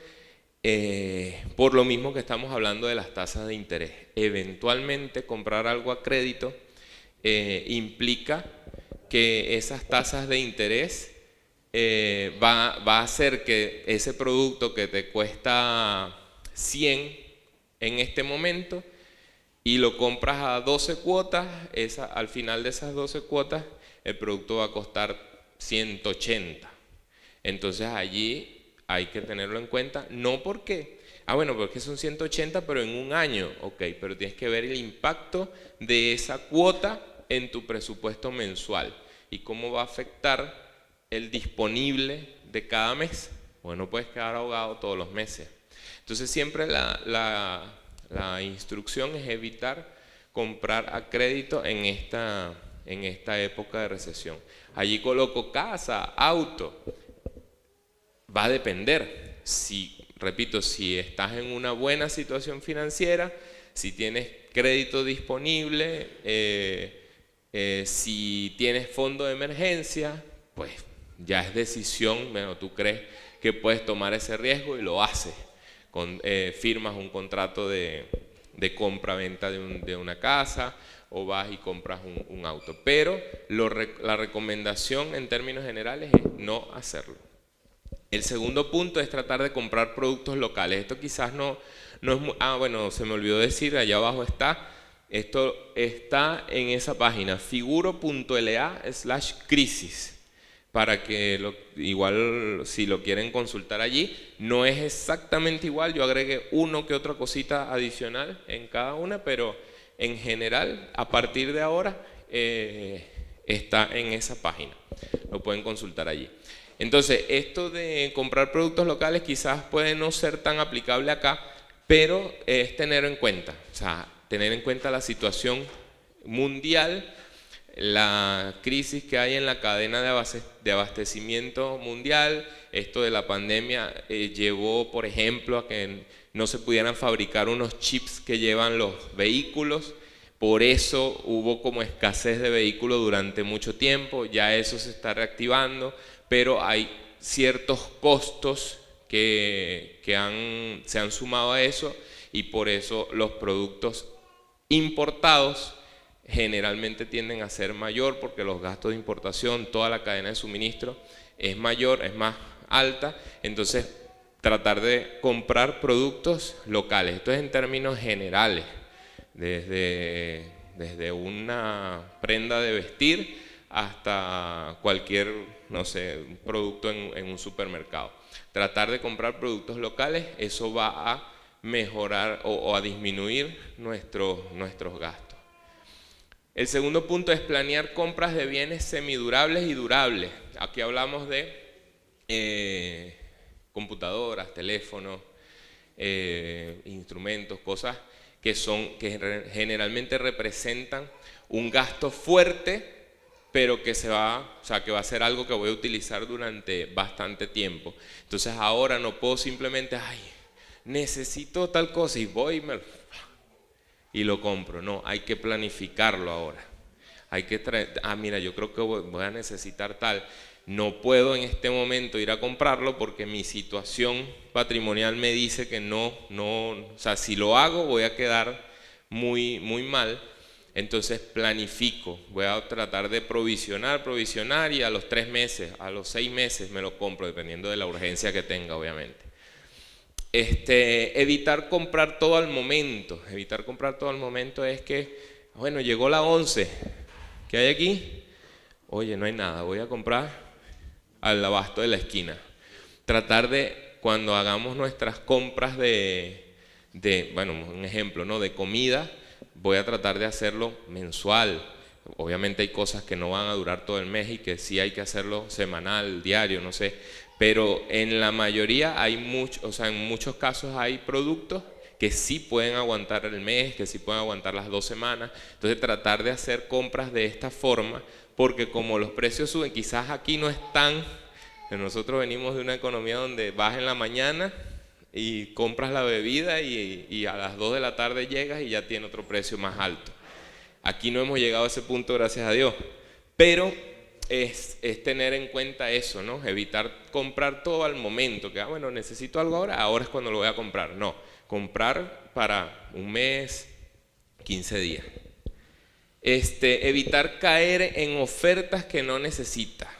por lo mismo que estamos hablando de las tasas de interés. Eventualmente comprar algo a crédito implica que esas tasas de interés va a hacer que ese producto que te cuesta 100 en este momento y lo compras a 12 cuotas, al final de esas 12 cuotas el producto va a costar 180. Entonces allí hay que tenerlo en cuenta, no porque, porque son 180 pero en un año, ok, pero tienes que ver el impacto de esa cuota en tu presupuesto mensual y cómo va a afectar el disponible de cada mes. Bueno, no puedes quedar ahogado todos los meses. Entonces siempre la instrucción es evitar comprar a crédito en esta época de recesión. Allí coloco casa, auto. Va a depender. Repito, si estás en una buena situación financiera, si tienes crédito disponible, si tienes fondo de emergencia, pues ya es decisión, tú crees que puedes tomar ese riesgo y lo haces. Firmas un contrato de compra-venta de una casa o vas y compras un auto. Pero la recomendación en términos generales es no hacerlo. El segundo punto es tratar de comprar productos locales. Esto quizás no es muy... se me olvidó decir, allá abajo está. Esto está en esa página, figuro.la/crisis. Para que igual si lo quieren consultar allí, no es exactamente igual, yo agregué uno que otra cosita adicional en cada una, pero en general a partir de ahora está en esa página, lo pueden consultar allí. Entonces esto de comprar productos locales quizás puede no ser tan aplicable acá, pero es tener en cuenta, tener en cuenta la situación mundial, la crisis que hay en la cadena de abastecimiento mundial. Esto de la pandemia llevó, por ejemplo, a que no se pudieran fabricar unos chips que llevan los vehículos. Por eso hubo como escasez de vehículos durante mucho tiempo. Ya eso se está reactivando, pero hay ciertos costos que se han sumado a eso y por eso los productos importados generalmente tienden a ser mayor porque los gastos de importación, toda la cadena de suministro es mayor, es más alta. Entonces tratar de comprar productos locales. Esto es en términos generales, desde una prenda de vestir hasta cualquier, producto en un supermercado. Tratar de comprar productos locales, eso va a mejorar o a disminuir nuestros gastos. El segundo punto es planear compras de bienes semidurables y durables. Aquí hablamos de computadoras, teléfonos, instrumentos, cosas que generalmente representan un gasto fuerte, pero que que va a ser algo que voy a utilizar durante bastante tiempo. Entonces ahora no puedo simplemente, necesito tal cosa y voy y lo compro. No, hay que planificarlo ahora. Hay que traer, mira, yo creo que voy a necesitar tal. No puedo en este momento ir a comprarlo porque mi situación patrimonial me dice que o sea, si lo hago voy a quedar muy mal. Entonces planifico, voy a tratar de provisionar y a los 3 meses, a los 6 meses me lo compro, dependiendo de la urgencia que tenga, obviamente. Evitar comprar todo al momento. Evitar comprar todo al momento es que, bueno, llegó la 11, ¿qué hay aquí? Oye, no hay nada, voy a comprar al abasto de la esquina. Tratar de, cuando hagamos nuestras compras bueno, un ejemplo, ¿no?, de comida, voy a tratar de hacerlo mensual. Obviamente hay cosas que no van a durar todo el mes y que sí hay que hacerlo semanal, diario, no sé. Pero en la mayoría hay o sea, en muchos casos hay productos que sí pueden aguantar el mes, que sí pueden aguantar las 2 semanas. Entonces tratar de hacer compras de esta forma, porque como los precios suben, quizás aquí no están. Nosotros venimos de una economía donde vas en la mañana y compras la bebida y a las 2 de la tarde llegas y ya tiene otro precio más alto. Aquí no hemos llegado a ese punto, gracias a Dios, pero es tener en cuenta eso, ¿no? Evitar comprar todo al momento, que bueno, necesito algo ahora es cuando lo voy a comprar. No, comprar para un mes, 15 días. Evitar caer en ofertas que no necesita.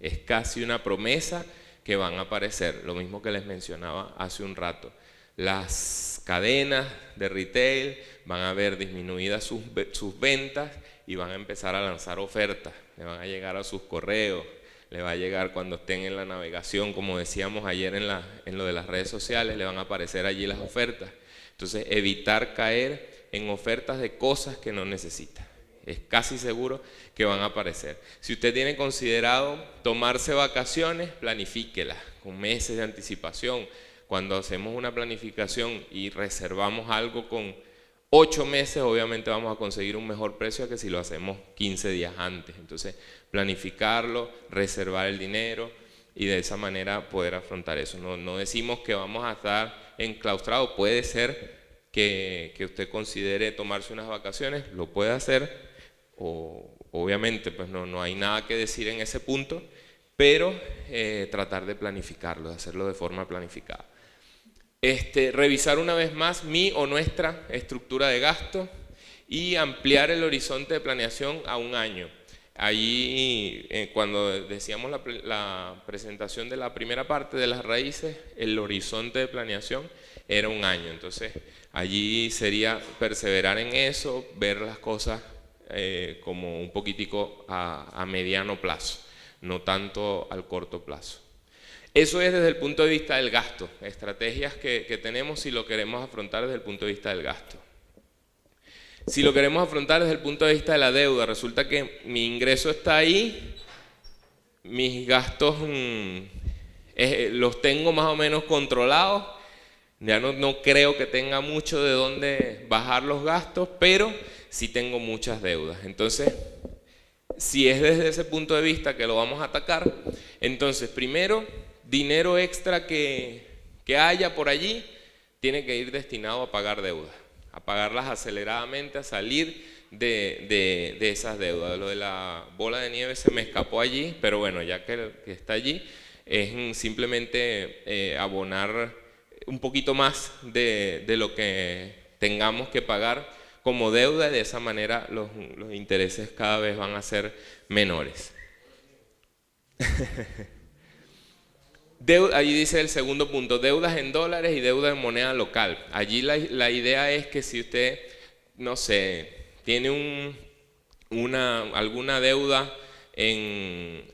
Es casi una promesa que van a aparecer, lo mismo que les mencionaba hace un rato. Las cadenas de retail van a ver disminuidas sus ventas y van a empezar a lanzar ofertas. Le van a llegar a sus correos, le va a llegar cuando estén en la navegación, como decíamos ayer en lo de las redes sociales, le van a aparecer allí las ofertas. Entonces, evitar caer en ofertas de cosas que no necesita. Es casi seguro que van a aparecer. Si usted tiene considerado tomarse vacaciones, planifíquelas con meses de anticipación. Cuando hacemos una planificación y reservamos algo con 8 meses, obviamente vamos a conseguir un mejor precio que si lo hacemos 15 días antes. Entonces, planificarlo, reservar el dinero y de esa manera poder afrontar eso. No decimos que vamos a estar enclaustrados. Puede ser que usted considere tomarse unas vacaciones, lo puede hacer. Obviamente pues no hay nada que decir en ese punto, pero tratar de planificarlo, de hacerlo de forma planificada. Revisar una vez más mi o nuestra estructura de gasto y ampliar el horizonte de planeación a un año. Allí, cuando decíamos la presentación de la primera parte de las raíces, el horizonte de planeación era un año. Entonces, allí sería perseverar en eso, ver las cosas como un poquitico a mediano plazo, no tanto al corto plazo. Eso es desde el punto de vista del gasto, estrategias que tenemos si lo queremos afrontar desde el punto de vista del gasto. Si lo queremos afrontar desde el punto de vista de la deuda, resulta que mi ingreso está ahí, mis gastos los tengo más o menos controlados, ya no creo que tenga mucho de dónde bajar los gastos, pero sí tengo muchas deudas. Entonces, si es desde ese punto de vista que lo vamos a atacar, entonces primero, dinero extra que haya por allí tiene que ir destinado a pagar deudas, a pagarlas aceleradamente, a salir de esas deudas. Lo de la bola de nieve se me escapó allí, pero bueno, ya que está allí, es simplemente abonar un poquito más de lo que tengamos que pagar como deuda, y de esa manera los intereses cada vez van a ser menores. Allí dice el segundo punto, deudas en dólares y deudas en moneda local. Allí la idea es que si usted, no sé, tiene alguna deuda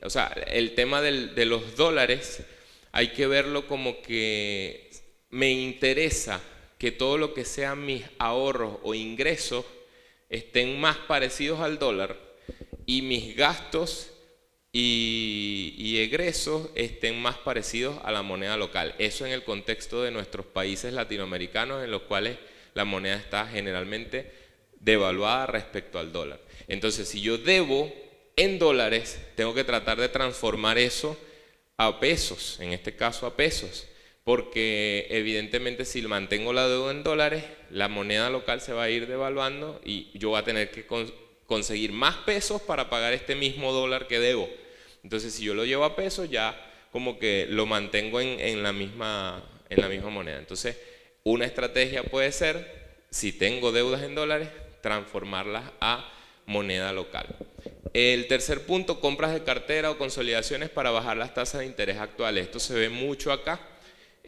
o sea, el tema de los dólares hay que verlo como que me interesa que todo lo que sean mis ahorros o ingresos estén más parecidos al dólar y mis gastos y egresos estén más parecidos a la moneda local. Eso en el contexto de nuestros países latinoamericanos, en los cuales la moneda está generalmente devaluada respecto al dólar. Entonces, si yo debo en dólares, tengo que tratar de transformar eso a pesos, en este caso a pesos, porque evidentemente si mantengo la deuda en dólares, la moneda local se va a ir devaluando y yo voy a tener que conseguir más pesos para pagar este mismo dólar que debo. Entonces si yo lo llevo a pesos, ya como que lo mantengo en la misma moneda. Entonces una estrategia puede ser, si tengo deudas en dólares, transformarlas a moneda local. El tercer punto, compras de cartera o consolidaciones para bajar las tasas de interés actuales. Esto se ve mucho acá.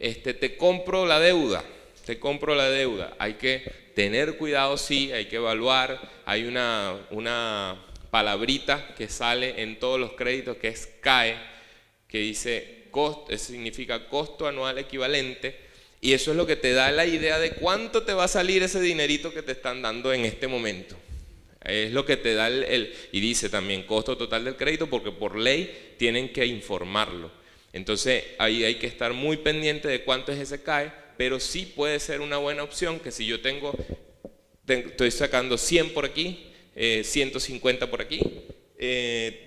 Te compro la deuda. Hay que tener cuidado, sí, hay que evaluar. Hay una palabrita que sale en todos los créditos que es CAE, que dice costo, significa costo anual equivalente, y eso es lo que te da la idea de cuánto te va a salir ese dinerito que te están dando en este momento. Es lo que te da y dice también costo total del crédito, porque por ley tienen que informarlo. Entonces ahí hay que estar muy pendiente de cuánto es ese CAE, pero sí puede ser una buena opción que si yo estoy sacando 100 por aquí, 150 por aquí,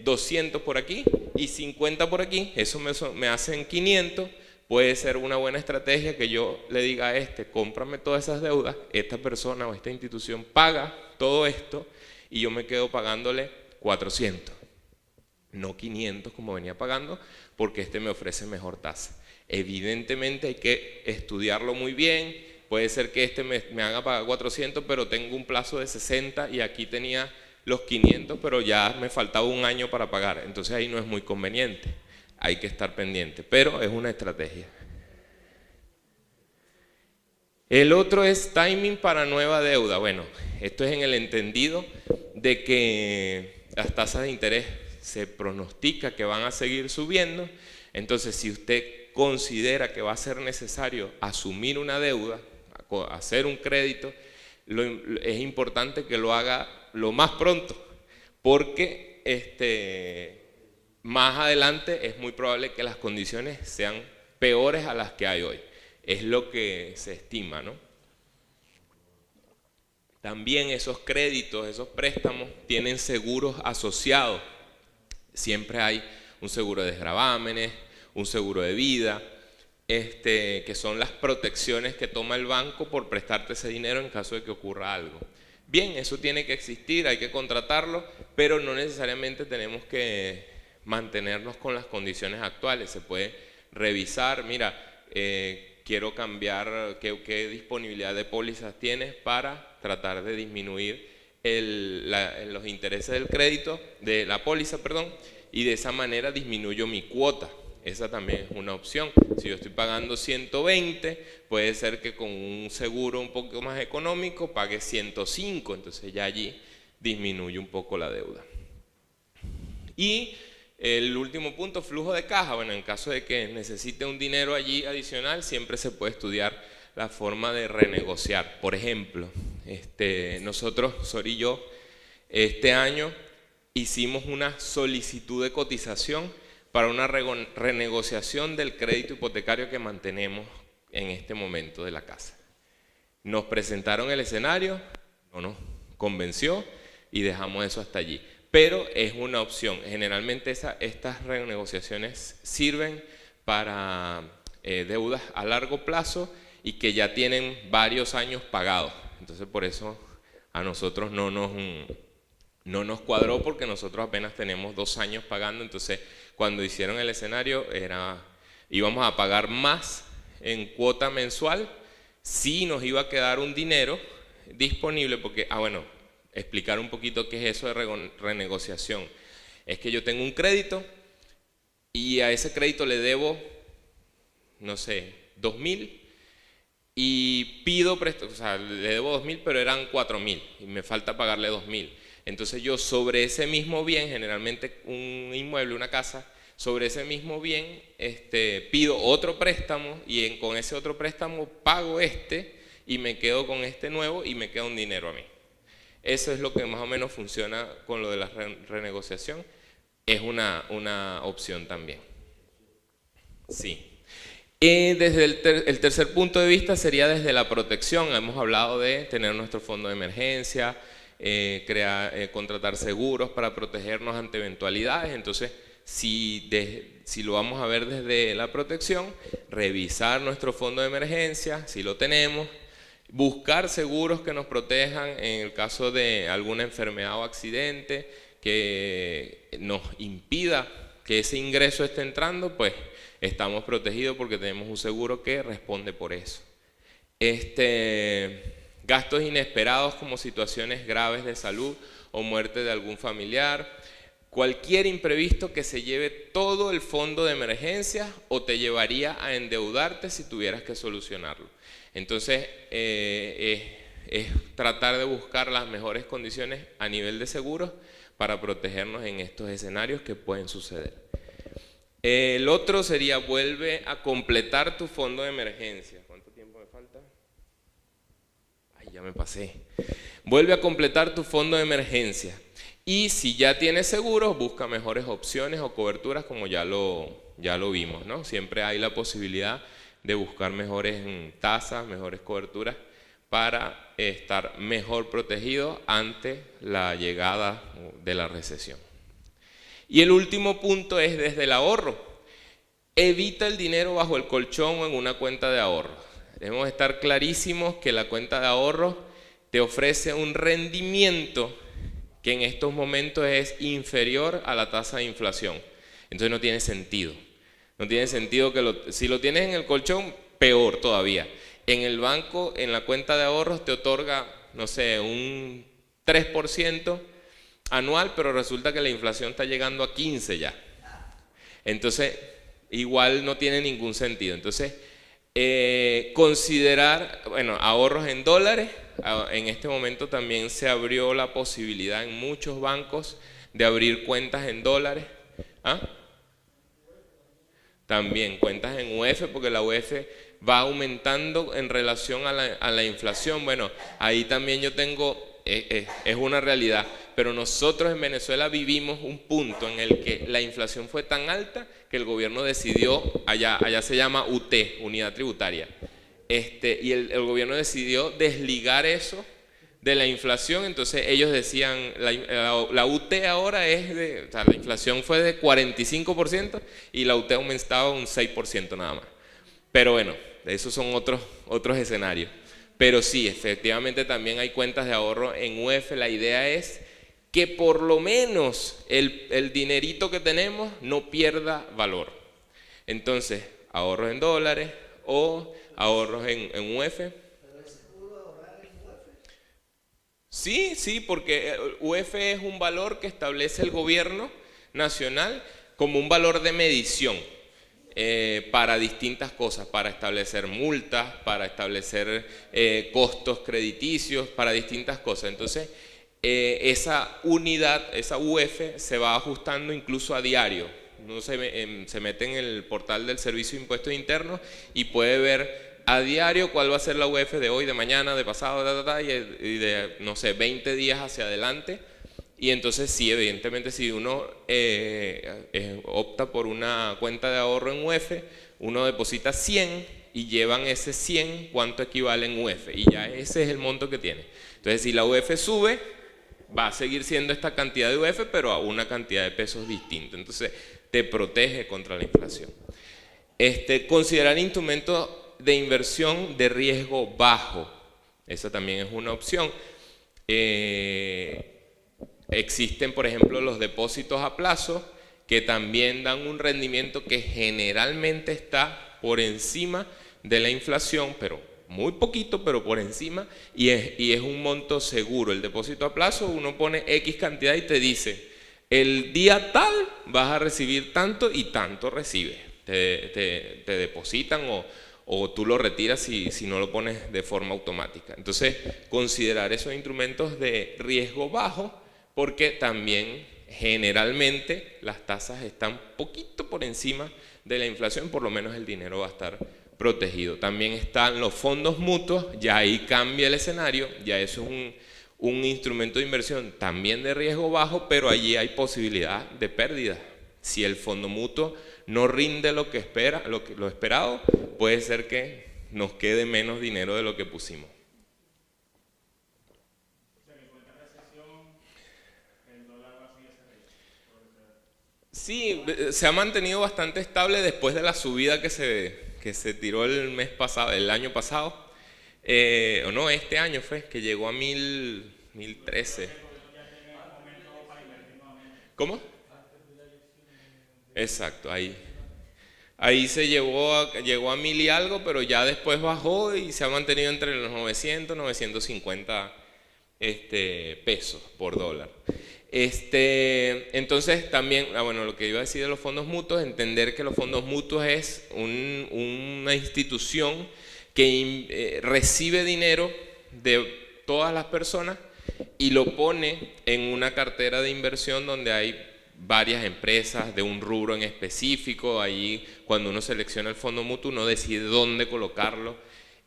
200 por aquí y 50 por aquí, eso me hacen 500. Puede ser una buena estrategia que yo le diga a cómprame todas esas deudas, esta persona o esta institución paga todo esto y yo me quedo pagándole 400, no 500 como venía pagando, porque me ofrece mejor tasa. Evidentemente hay que estudiarlo muy bien. Puede ser que me haga pagar 400, pero tengo un plazo de 60 y aquí tenía los 500, pero ya me faltaba un año para pagar. Entonces ahí no es muy conveniente. Hay que estar pendiente, pero es una estrategia. El otro es timing para nueva deuda. Bueno, esto es en el entendido de que las tasas de interés se pronostica que van a seguir subiendo. Entonces, si usted considera que va a ser necesario asumir una deuda, hacer un crédito, es importante que lo haga lo más pronto, porque más adelante es muy probable que las condiciones sean peores a las que hay hoy. Es lo que se estima, ¿no? También esos créditos, esos préstamos tienen seguros asociados. Siempre hay un seguro de desgravámenes, un seguro de vida, que son las protecciones que toma el banco por prestarte ese dinero en caso de que ocurra algo. Bien, eso tiene que existir, hay que contratarlo, pero no necesariamente tenemos que mantenernos con las condiciones actuales. Se puede revisar, mira, quiero cambiar, qué disponibilidad de pólizas tienes para tratar de disminuir los intereses del crédito, de la póliza, perdón, y de esa manera disminuyo mi cuota. Esa también es una opción. Si yo estoy pagando 120, puede ser que con un seguro un poco más económico pague 105, entonces ya allí disminuye un poco la deuda. Y el último punto, flujo de caja. Bueno, en caso de que necesite un dinero allí adicional, siempre se puede estudiar la forma de renegociar. Por ejemplo, nosotros, Sor y yo, este año hicimos una solicitud de cotización para una renegociación del crédito hipotecario que mantenemos en este momento de la casa. Nos presentaron el escenario, no nos convenció y dejamos eso hasta allí. Pero es una opción. Generalmente estas renegociaciones sirven para deudas a largo plazo y que ya tienen varios años pagados. Entonces por eso a nosotros no nos cuadró, porque nosotros apenas tenemos 2 años pagando. Entonces cuando hicieron el escenario íbamos a pagar más en cuota mensual, sí nos iba a quedar un dinero disponible, porque, bueno, explicar un poquito qué es eso de renegociación. Es que yo tengo un crédito y a ese crédito le debo, no sé, 2.000 y pido préstamo, o sea, le debo 2.000, pero eran 4.000 y me falta pagarle 2.000. Entonces yo sobre ese mismo bien, generalmente un inmueble, una casa, sobre ese mismo bien pido otro préstamo y con ese otro préstamo pago y me quedo con nuevo y me queda un dinero a mí. Eso es lo que más o menos funciona con lo de la renegociación. Es una opción también. Sí. Desde el tercer punto de vista sería desde la protección. Hemos hablado de tener nuestro fondo de emergencia, contratar seguros para protegernos ante eventualidades. Entonces si lo vamos a ver desde la protección, revisar nuestro fondo de emergencia, si lo tenemos, buscar seguros que nos protejan en el caso de alguna enfermedad o accidente que nos impida que ese ingreso esté entrando, pues estamos protegidos porque tenemos un seguro que responde por eso. Gastos inesperados como situaciones graves de salud o muerte de algún familiar, cualquier imprevisto que se lleve todo el fondo de emergencia o te llevaría a endeudarte si tuvieras que solucionarlo. Entonces, es tratar de buscar las mejores condiciones a nivel de seguros para protegernos en estos escenarios que pueden suceder. El otro sería, vuelve a completar tu fondo de emergencia. ¿Cuánto tiempo me falta? Ay, ya me pasé. Vuelve a completar tu fondo de emergencia. Y si ya tienes seguros, busca mejores opciones o coberturas como ya lo vimos, ¿no? Siempre hay la posibilidad de buscar mejores tasas, mejores coberturas para estar mejor protegido ante la llegada de la recesión. Y el último punto es desde el ahorro. Evita el dinero bajo el colchón o en una cuenta de ahorro. Debemos estar clarísimos que la cuenta de ahorro te ofrece un rendimiento que en estos momentos es inferior a la tasa de inflación. Entonces no tiene sentido. No tiene sentido que si lo tienes en el colchón, peor todavía. En el banco, en la cuenta de ahorros, te otorga, no sé, un 3% anual, pero resulta que la inflación está llegando a 15 ya. Entonces, igual no tiene ningún sentido. Entonces, considerar, bueno, ahorros en dólares. En este momento también se abrió la posibilidad en muchos bancos de abrir cuentas en dólares. ¿Ah? También cuentas en UF, porque la UF va aumentando en relación a la inflación. Bueno, ahí también yo tengo, es una realidad, pero nosotros en Venezuela vivimos un punto en el que la inflación fue tan alta que el gobierno decidió, allá se llama UT, Unidad Tributaria, y el gobierno decidió desligar eso de la inflación. Entonces ellos decían, la UT ahora o sea, la inflación fue de 45% y la UT aumentaba un 6% nada más. Pero bueno, esos son otros escenarios. Pero sí, efectivamente también hay cuentas de ahorro en UF. La idea es que por lo menos el dinerito que tenemos no pierda valor. Entonces, ahorros en dólares o ahorros en UF. ¿Pero es seguro ahorrar en UF? Sí, porque UF es un valor que establece el gobierno nacional como un valor de medición para distintas cosas, para establecer multas, para establecer costos crediticios, para distintas cosas. Entonces, esa unidad, esa UF, se va ajustando incluso a diario. Uno se mete en el portal del Servicio de Impuestos Internos y puede ver a diario cuál va a ser la UF de hoy, de mañana, de pasado, y de, no sé, 20 días hacia adelante. Y entonces sí, evidentemente, si uno opta por una cuenta de ahorro en UF, uno deposita 100 y llevan ese 100 cuánto equivale en UF, y ya ese es el monto que tiene. Entonces, si la UF sube, va a seguir siendo esta cantidad de UF, pero a una cantidad de pesos distinta. Entonces, te protege contra la inflación. Considerar instrumentos de inversión de riesgo bajo. Esa también es una opción. Existen, por ejemplo, los depósitos a plazo, que también dan un rendimiento que generalmente está por encima de la inflación, pero muy poquito, pero por encima, y es un monto seguro. El depósito a plazo, uno pone X cantidad y te dice, el día tal vas a recibir tanto y tanto recibes. Te depositan o tú lo retiras si no lo pones de forma automática. Entonces, considerar esos instrumentos de riesgo bajo, porque también generalmente las tasas están poquito por encima de la inflación, por lo menos el dinero va a estar protegido. También están los fondos mutuos, ya ahí cambia el escenario, ya eso es un instrumento de inversión también de riesgo bajo, pero allí hay posibilidad de pérdida. Si el fondo mutuo no rinde lo esperado, puede ser que nos quede menos dinero de lo que pusimos. Sí, se ha mantenido bastante estable después de la subida que se tiró el mes pasado, el año pasado. O no, este año fue, que llegó a 1013. ¿Cómo? Exacto, ahí. Ahí llegó a 1000 y algo, pero ya después bajó y se ha mantenido entre los 900 950 pesos por dólar. Entonces también, bueno, lo que iba a decir de los fondos mutuos, entender que los fondos mutuos es una institución que recibe dinero de todas las personas y lo pone en una cartera de inversión donde hay varias empresas de un rubro en específico. Ahí cuando uno selecciona el fondo mutuo uno decide dónde colocarlo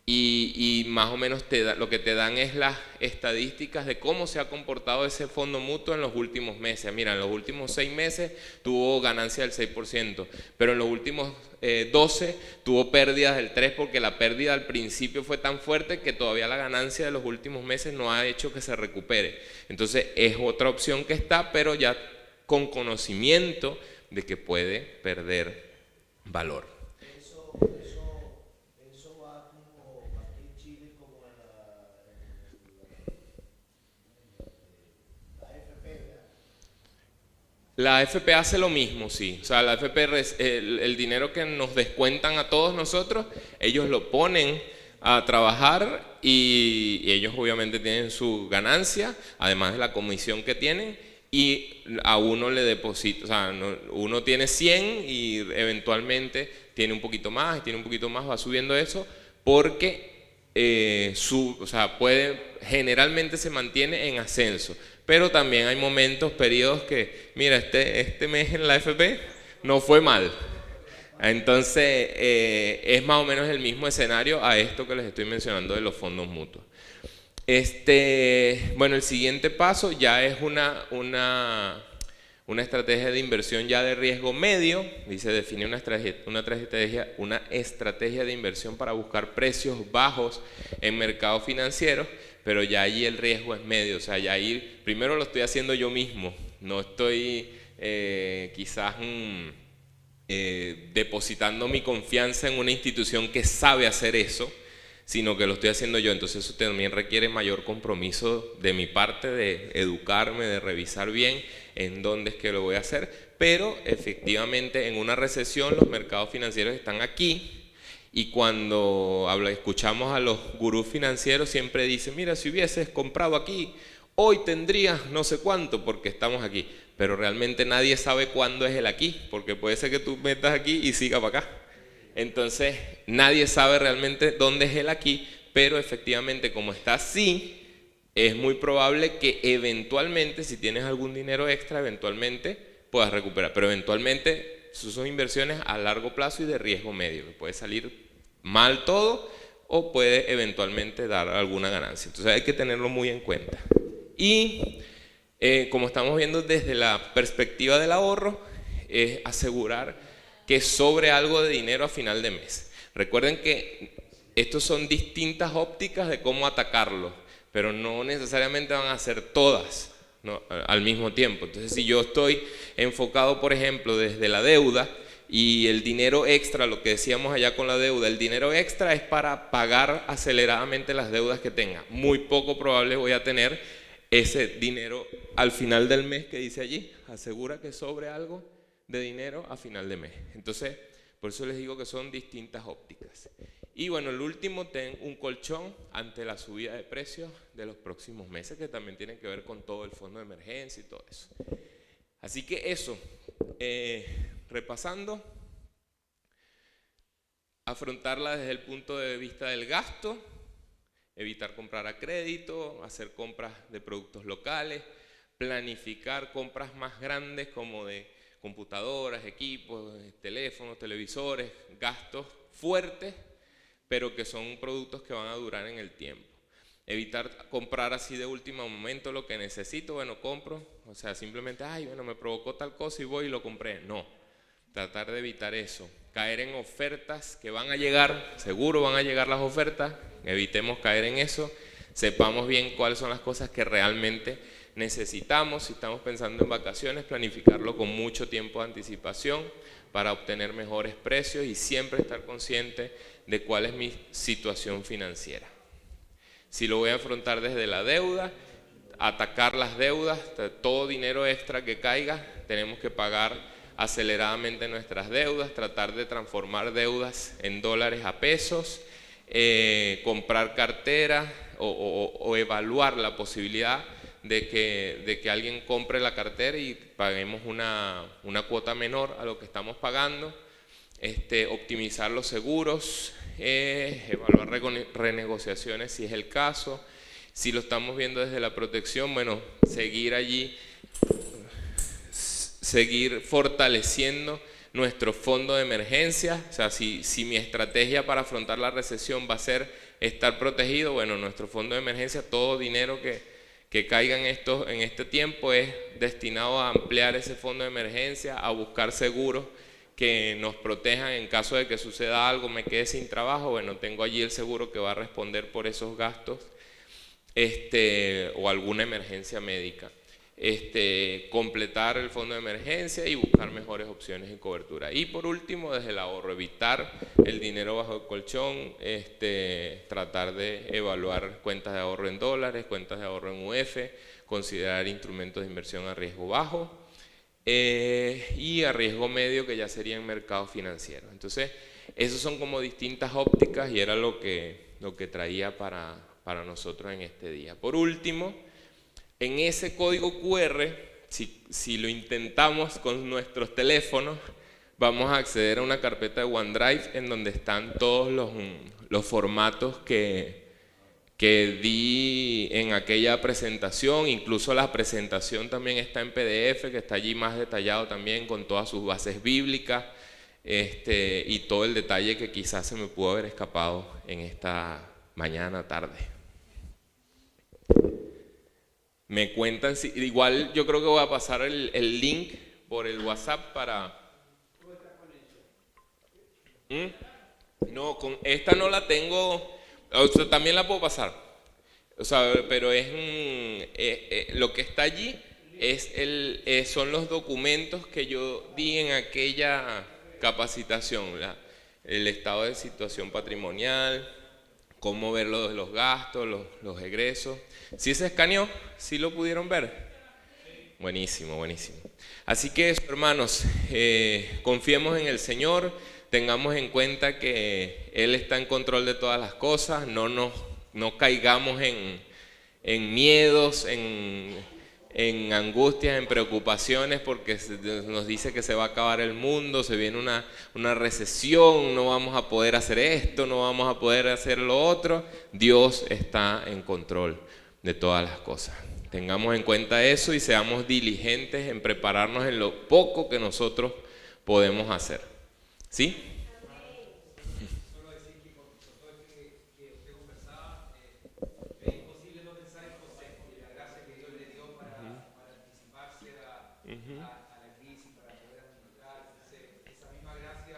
y más o menos lo que te dan es las estadísticas de cómo se ha comportado ese fondo mutuo en los últimos meses. Mira, en los últimos 6 meses tuvo ganancia del 6%, pero en los últimos 12 tuvo pérdidas del 3%, porque la pérdida al principio fue tan fuerte que todavía la ganancia de los últimos meses no ha hecho que se recupere. Entonces es otra opción que está, pero ya con conocimiento de que puede perder valor. Eso va como aquí en Chile, como en la AFP, ¿verdad? La AFP hace lo mismo, sí. O sea, la AFP, el dinero que nos descuentan a todos nosotros, ellos lo ponen a trabajar y ellos obviamente tienen su ganancia, además de la comisión que tienen, y a uno le deposita, o sea, uno tiene 100 y eventualmente tiene un poquito más, y tiene un poquito más, va subiendo eso, porque o sea, generalmente se mantiene en ascenso. Pero también hay momentos, periodos que, mira, este mes en la AFP no fue mal. Entonces, es más o menos el mismo escenario a esto que les estoy mencionando de los fondos mutuos. Bueno, el siguiente paso ya es una estrategia de inversión ya de riesgo medio. Dice, define una estrategia de inversión para buscar precios bajos en mercados financieros, pero ya allí el riesgo es medio. O sea, ya ahí primero lo estoy haciendo yo mismo, no estoy quizás depositando mi confianza en una institución que sabe hacer eso, sino que lo estoy haciendo yo. Entonces eso también requiere mayor compromiso de mi parte, de educarme, de revisar bien en dónde es que lo voy a hacer. Pero efectivamente en una recesión los mercados financieros están aquí, y cuando escuchamos a los gurús financieros siempre dicen, mira, si hubieses comprado aquí, hoy tendrías no sé cuánto porque estamos aquí. Pero realmente nadie sabe cuándo es el aquí, porque puede ser que tú metas aquí y siga para acá. Entonces nadie sabe realmente dónde es el aquí, pero efectivamente como está así, es muy probable que eventualmente, si tienes algún dinero extra, eventualmente puedas recuperar. Pero eventualmente son inversiones a largo plazo y de riesgo medio, que puede salir mal todo o puede eventualmente dar alguna ganancia. Entonces hay que tenerlo muy en cuenta. Y como estamos viendo desde la perspectiva del ahorro, es asegurar que sobre algo de dinero a final de mes. Recuerden que estos son distintas ópticas de cómo atacarlo, pero no necesariamente van a ser todas, ¿no?, al mismo tiempo. Entonces, si yo estoy enfocado, por ejemplo, desde la deuda y el dinero extra, lo que decíamos allá con la deuda, el dinero extra es para pagar aceleradamente las deudas que tenga. Muy poco probable voy a tener ese dinero al final del mes que dice allí. Asegura que sobre algo de dinero a final de mes. Entonces, por eso les digo que son distintas ópticas. Y bueno, el último, ten un colchón ante la subida de precios de los próximos meses, que también tienen que ver con todo el fondo de emergencia y todo eso. Así que eso, repasando, afrontarla desde el punto de vista del gasto, evitar comprar a crédito, hacer compras de productos locales, planificar compras más grandes como de computadoras, equipos, teléfonos, televisores, gastos fuertes, pero que son productos que van a durar en el tiempo. Evitar comprar así de último momento lo que necesito, bueno, compro, o sea, simplemente, ay, bueno, me provocó tal cosa y voy y lo compré. No, tratar de evitar eso. Caer en ofertas que van a llegar, seguro van a llegar las ofertas, evitemos caer en eso, sepamos bien cuáles son las cosas que realmente necesitamos, si estamos pensando en vacaciones, planificarlo con mucho tiempo de anticipación para obtener mejores precios y siempre estar consciente de cuál es mi situación financiera. Si lo voy a afrontar desde la deuda, atacar las deudas, todo dinero extra que caiga, tenemos que pagar aceleradamente nuestras deudas, tratar de transformar deudas en dólares a pesos, comprar cartera o evaluar la posibilidad de que alguien compre la cartera y paguemos una cuota menor a lo que estamos pagando, optimizar los seguros, evaluar renegociaciones si es el caso. Si lo estamos viendo desde la protección, bueno, seguir allí, seguir fortaleciendo nuestro fondo de emergencia. O sea, si mi estrategia para afrontar la recesión va a ser estar protegido, bueno, nuestro fondo de emergencia, todo dinero que caiga en este tiempo es destinado a ampliar ese fondo de emergencia, a buscar seguros que nos protejan en caso de que suceda algo, me quede sin trabajo, bueno, tengo allí el seguro que va a responder por esos gastos, o alguna emergencia médica. Completar el fondo de emergencia y buscar mejores opciones y cobertura. Y por último, desde el ahorro, evitar el dinero bajo el colchón, tratar de evaluar cuentas de ahorro en dólares, cuentas de ahorro en UF, considerar instrumentos de inversión a riesgo bajo y a riesgo medio, que ya sería en mercado financiero. Entonces, esos son como distintas ópticas y era lo que traía para nosotros en este día. Por último, en ese código QR, si lo intentamos con nuestros teléfonos, vamos a acceder a una carpeta de OneDrive en donde están todos los formatos que di en aquella presentación. Incluso la presentación también está en PDF, que está allí más detallado también con todas sus bases bíblicas, y todo el detalle que quizás se me pudo haber escapado en esta mañana, tarde. Me cuentan, igual yo creo que voy a pasar el link por el WhatsApp para... No, con esta no la tengo, o sea, también la puedo pasar, o sea, pero es lo que está allí son los documentos que yo di en aquella capacitación, el estado de situación patrimonial, cómo ver los gastos, los egresos. ¿Sí se escaneó? ¿Sí lo pudieron ver? Buenísimo, buenísimo. Así que eso, hermanos, confiemos en el Señor, tengamos en cuenta que Él está en control de todas las cosas, no caigamos en miedos, en angustias, en preocupaciones, porque nos dice que se va a acabar el mundo, se viene una recesión, no vamos a poder hacer esto, no vamos a poder hacer lo otro. Dios está en control de todas las cosas. Tengamos en cuenta eso y seamos diligentes en prepararnos en lo poco que nosotros podemos hacer. ¿Sí? Solo decir que con todo esto que usted conversaba, es imposible no pensar en José y la gracia que Dios le dio para anticiparse a la crisis, para poder administrar. Esa misma gracia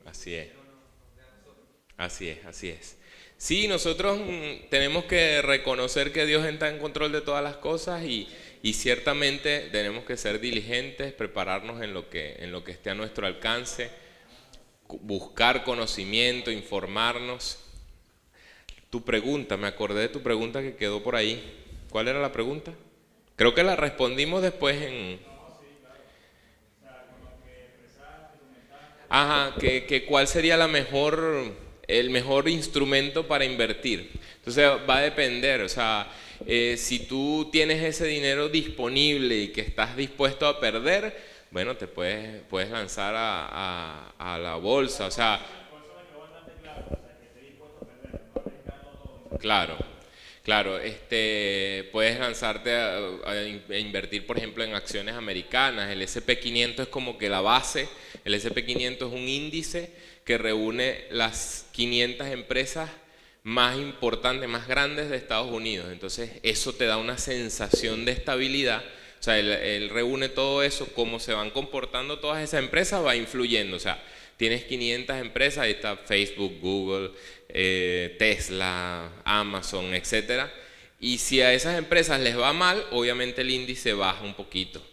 Así es. nos da a nosotros. Así es. Sí, nosotros tenemos que reconocer que Dios está en control de todas las cosas y ciertamente tenemos que ser diligentes, prepararnos en lo que esté a nuestro alcance, buscar conocimiento, informarnos. Tu pregunta, me acordé de tu pregunta que quedó por ahí. ¿Cuál era la pregunta? Creo que la respondimos después Ajá, que cuál sería el mejor instrumento para invertir. Entonces va a depender, o sea, si tú tienes ese dinero disponible y que estás dispuesto a perder, bueno, te puedes lanzar a la bolsa, o sea, claro, puedes lanzarte a invertir, por ejemplo, en acciones americanas. El S&P 500 es como que la base. El S&P 500 es un índice que reúne las 500 empresas más importantes, más grandes de Estados Unidos. Entonces, eso te da una sensación de estabilidad. O sea, él reúne todo eso, cómo se van comportando todas esas empresas va influyendo. O sea, tienes 500 empresas, ahí está Facebook, Google, Tesla, Amazon, etcétera. Y si a esas empresas les va mal, obviamente el índice baja un poquito.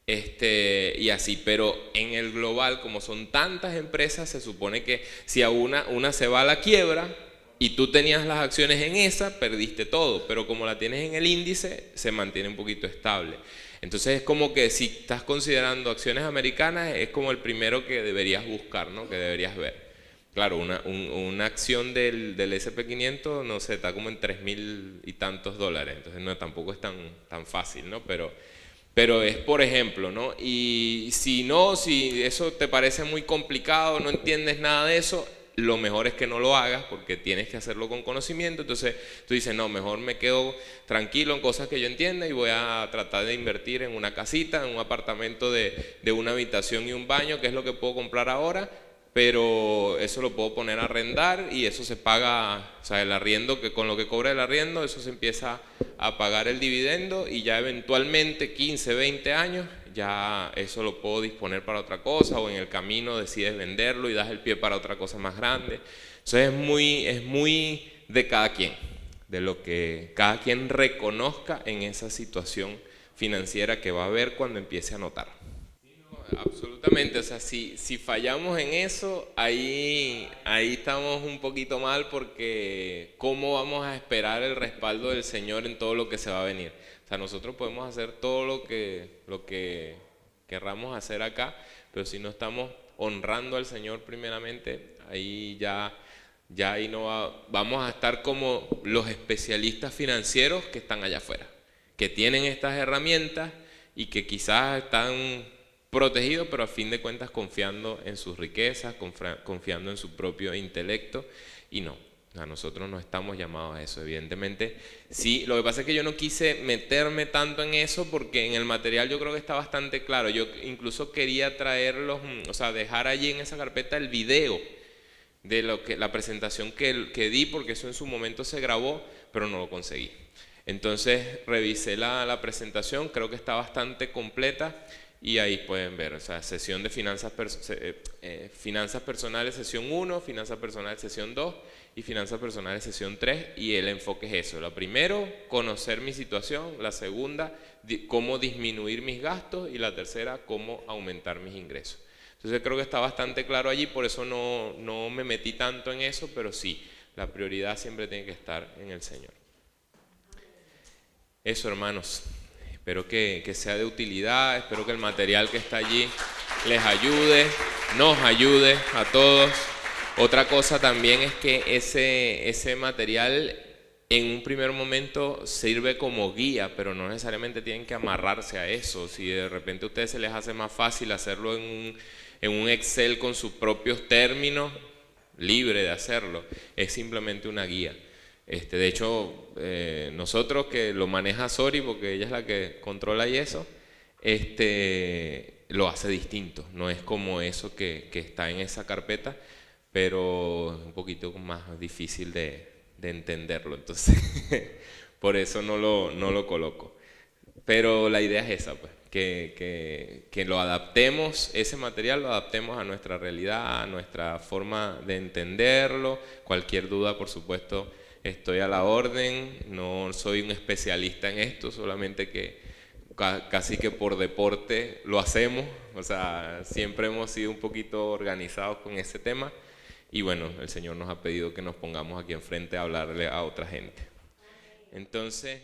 Y así, pero en el global, como son tantas empresas, se supone que si a una se va a la quiebra y tú tenías las acciones en esa, perdiste todo, pero como la tienes en el índice, se mantiene un poquito estable. Entonces es como que si estás considerando acciones americanas, es como el primero que deberías buscar, ¿no? Que deberías ver. Claro, una acción del SP500, no sé, está como en 3.000 y tantos dólares, entonces no, tampoco es tan fácil, ¿no? Pero es por ejemplo, ¿no? Y si eso te parece muy complicado, no entiendes nada de eso, lo mejor es que no lo hagas porque tienes que hacerlo con conocimiento. Entonces tú dices, no, mejor me quedo tranquilo en cosas que yo entienda y voy a tratar de invertir en una casita, en un apartamento de una habitación y un baño, que es lo que puedo comprar ahora, pero eso lo puedo poner a arrendar y eso se paga, o sea, el arriendo, que con lo que cobra el arriendo, eso se empieza a pagar el dividendo y ya eventualmente 15, 20 años, ya eso lo puedo disponer para otra cosa, o en el camino decides venderlo y das el pie para otra cosa más grande. Entonces es muy de cada quien, de lo que cada quien reconozca en esa situación financiera que va a haber cuando empiece a notar. Absolutamente, o sea, si fallamos en eso, ahí estamos un poquito mal, porque ¿cómo vamos a esperar el respaldo del Señor en todo lo que se va a venir? O sea, nosotros podemos hacer todo lo que querramos hacer acá, pero si no estamos honrando al Señor primeramente, ahí ya ahí no vamos a estar como los especialistas financieros que están allá afuera, que tienen estas herramientas y que quizás están protegido, pero a fin de cuentas confiando en sus riquezas, confiando en su propio intelecto, y no, a nosotros no estamos llamados a eso, evidentemente. Sí, lo que pasa es que yo no quise meterme tanto en eso porque en el material yo creo que está bastante claro. Yo incluso quería traerlos, o sea, dejar allí en esa carpeta el video de la presentación que di, porque eso en su momento se grabó, pero no lo conseguí. Entonces revisé la presentación, creo que está bastante completa. Y ahí pueden ver, o sea, sesión de finanzas personales sesión 1, finanzas personales sesión 2 y finanzas personales sesión 3, y el enfoque es eso. La primero, conocer mi situación; la segunda, cómo disminuir mis gastos; y la tercera, cómo aumentar mis ingresos. Entonces creo que está bastante claro allí, por eso no me metí tanto en eso, pero sí, la prioridad siempre tiene que estar en el Señor. Eso, hermanos. Espero que sea de utilidad, espero que el material que está allí les ayude, nos ayude a todos. Otra cosa también es que ese material en un primer momento sirve como guía, pero no necesariamente tienen que amarrarse a eso. Si de repente a ustedes se les hace más fácil hacerlo en un Excel con sus propios términos, libre de hacerlo, es simplemente una guía. De hecho, nosotros, que lo maneja Sori, porque ella es la que controla y eso, lo hace distinto. No es como eso que está en esa carpeta, pero es un poquito más difícil de entenderlo. Entonces, por eso no lo coloco. Pero la idea es esa, pues, que lo adaptemos, ese material lo adaptemos a nuestra realidad, a nuestra forma de entenderlo. Cualquier duda, por supuesto, estoy a la orden. No soy un especialista en esto, solamente que casi que por deporte lo hacemos. O sea, siempre hemos sido un poquito organizados con ese tema, y bueno, el Señor nos ha pedido que nos pongamos aquí enfrente a hablarle a otra gente. Entonces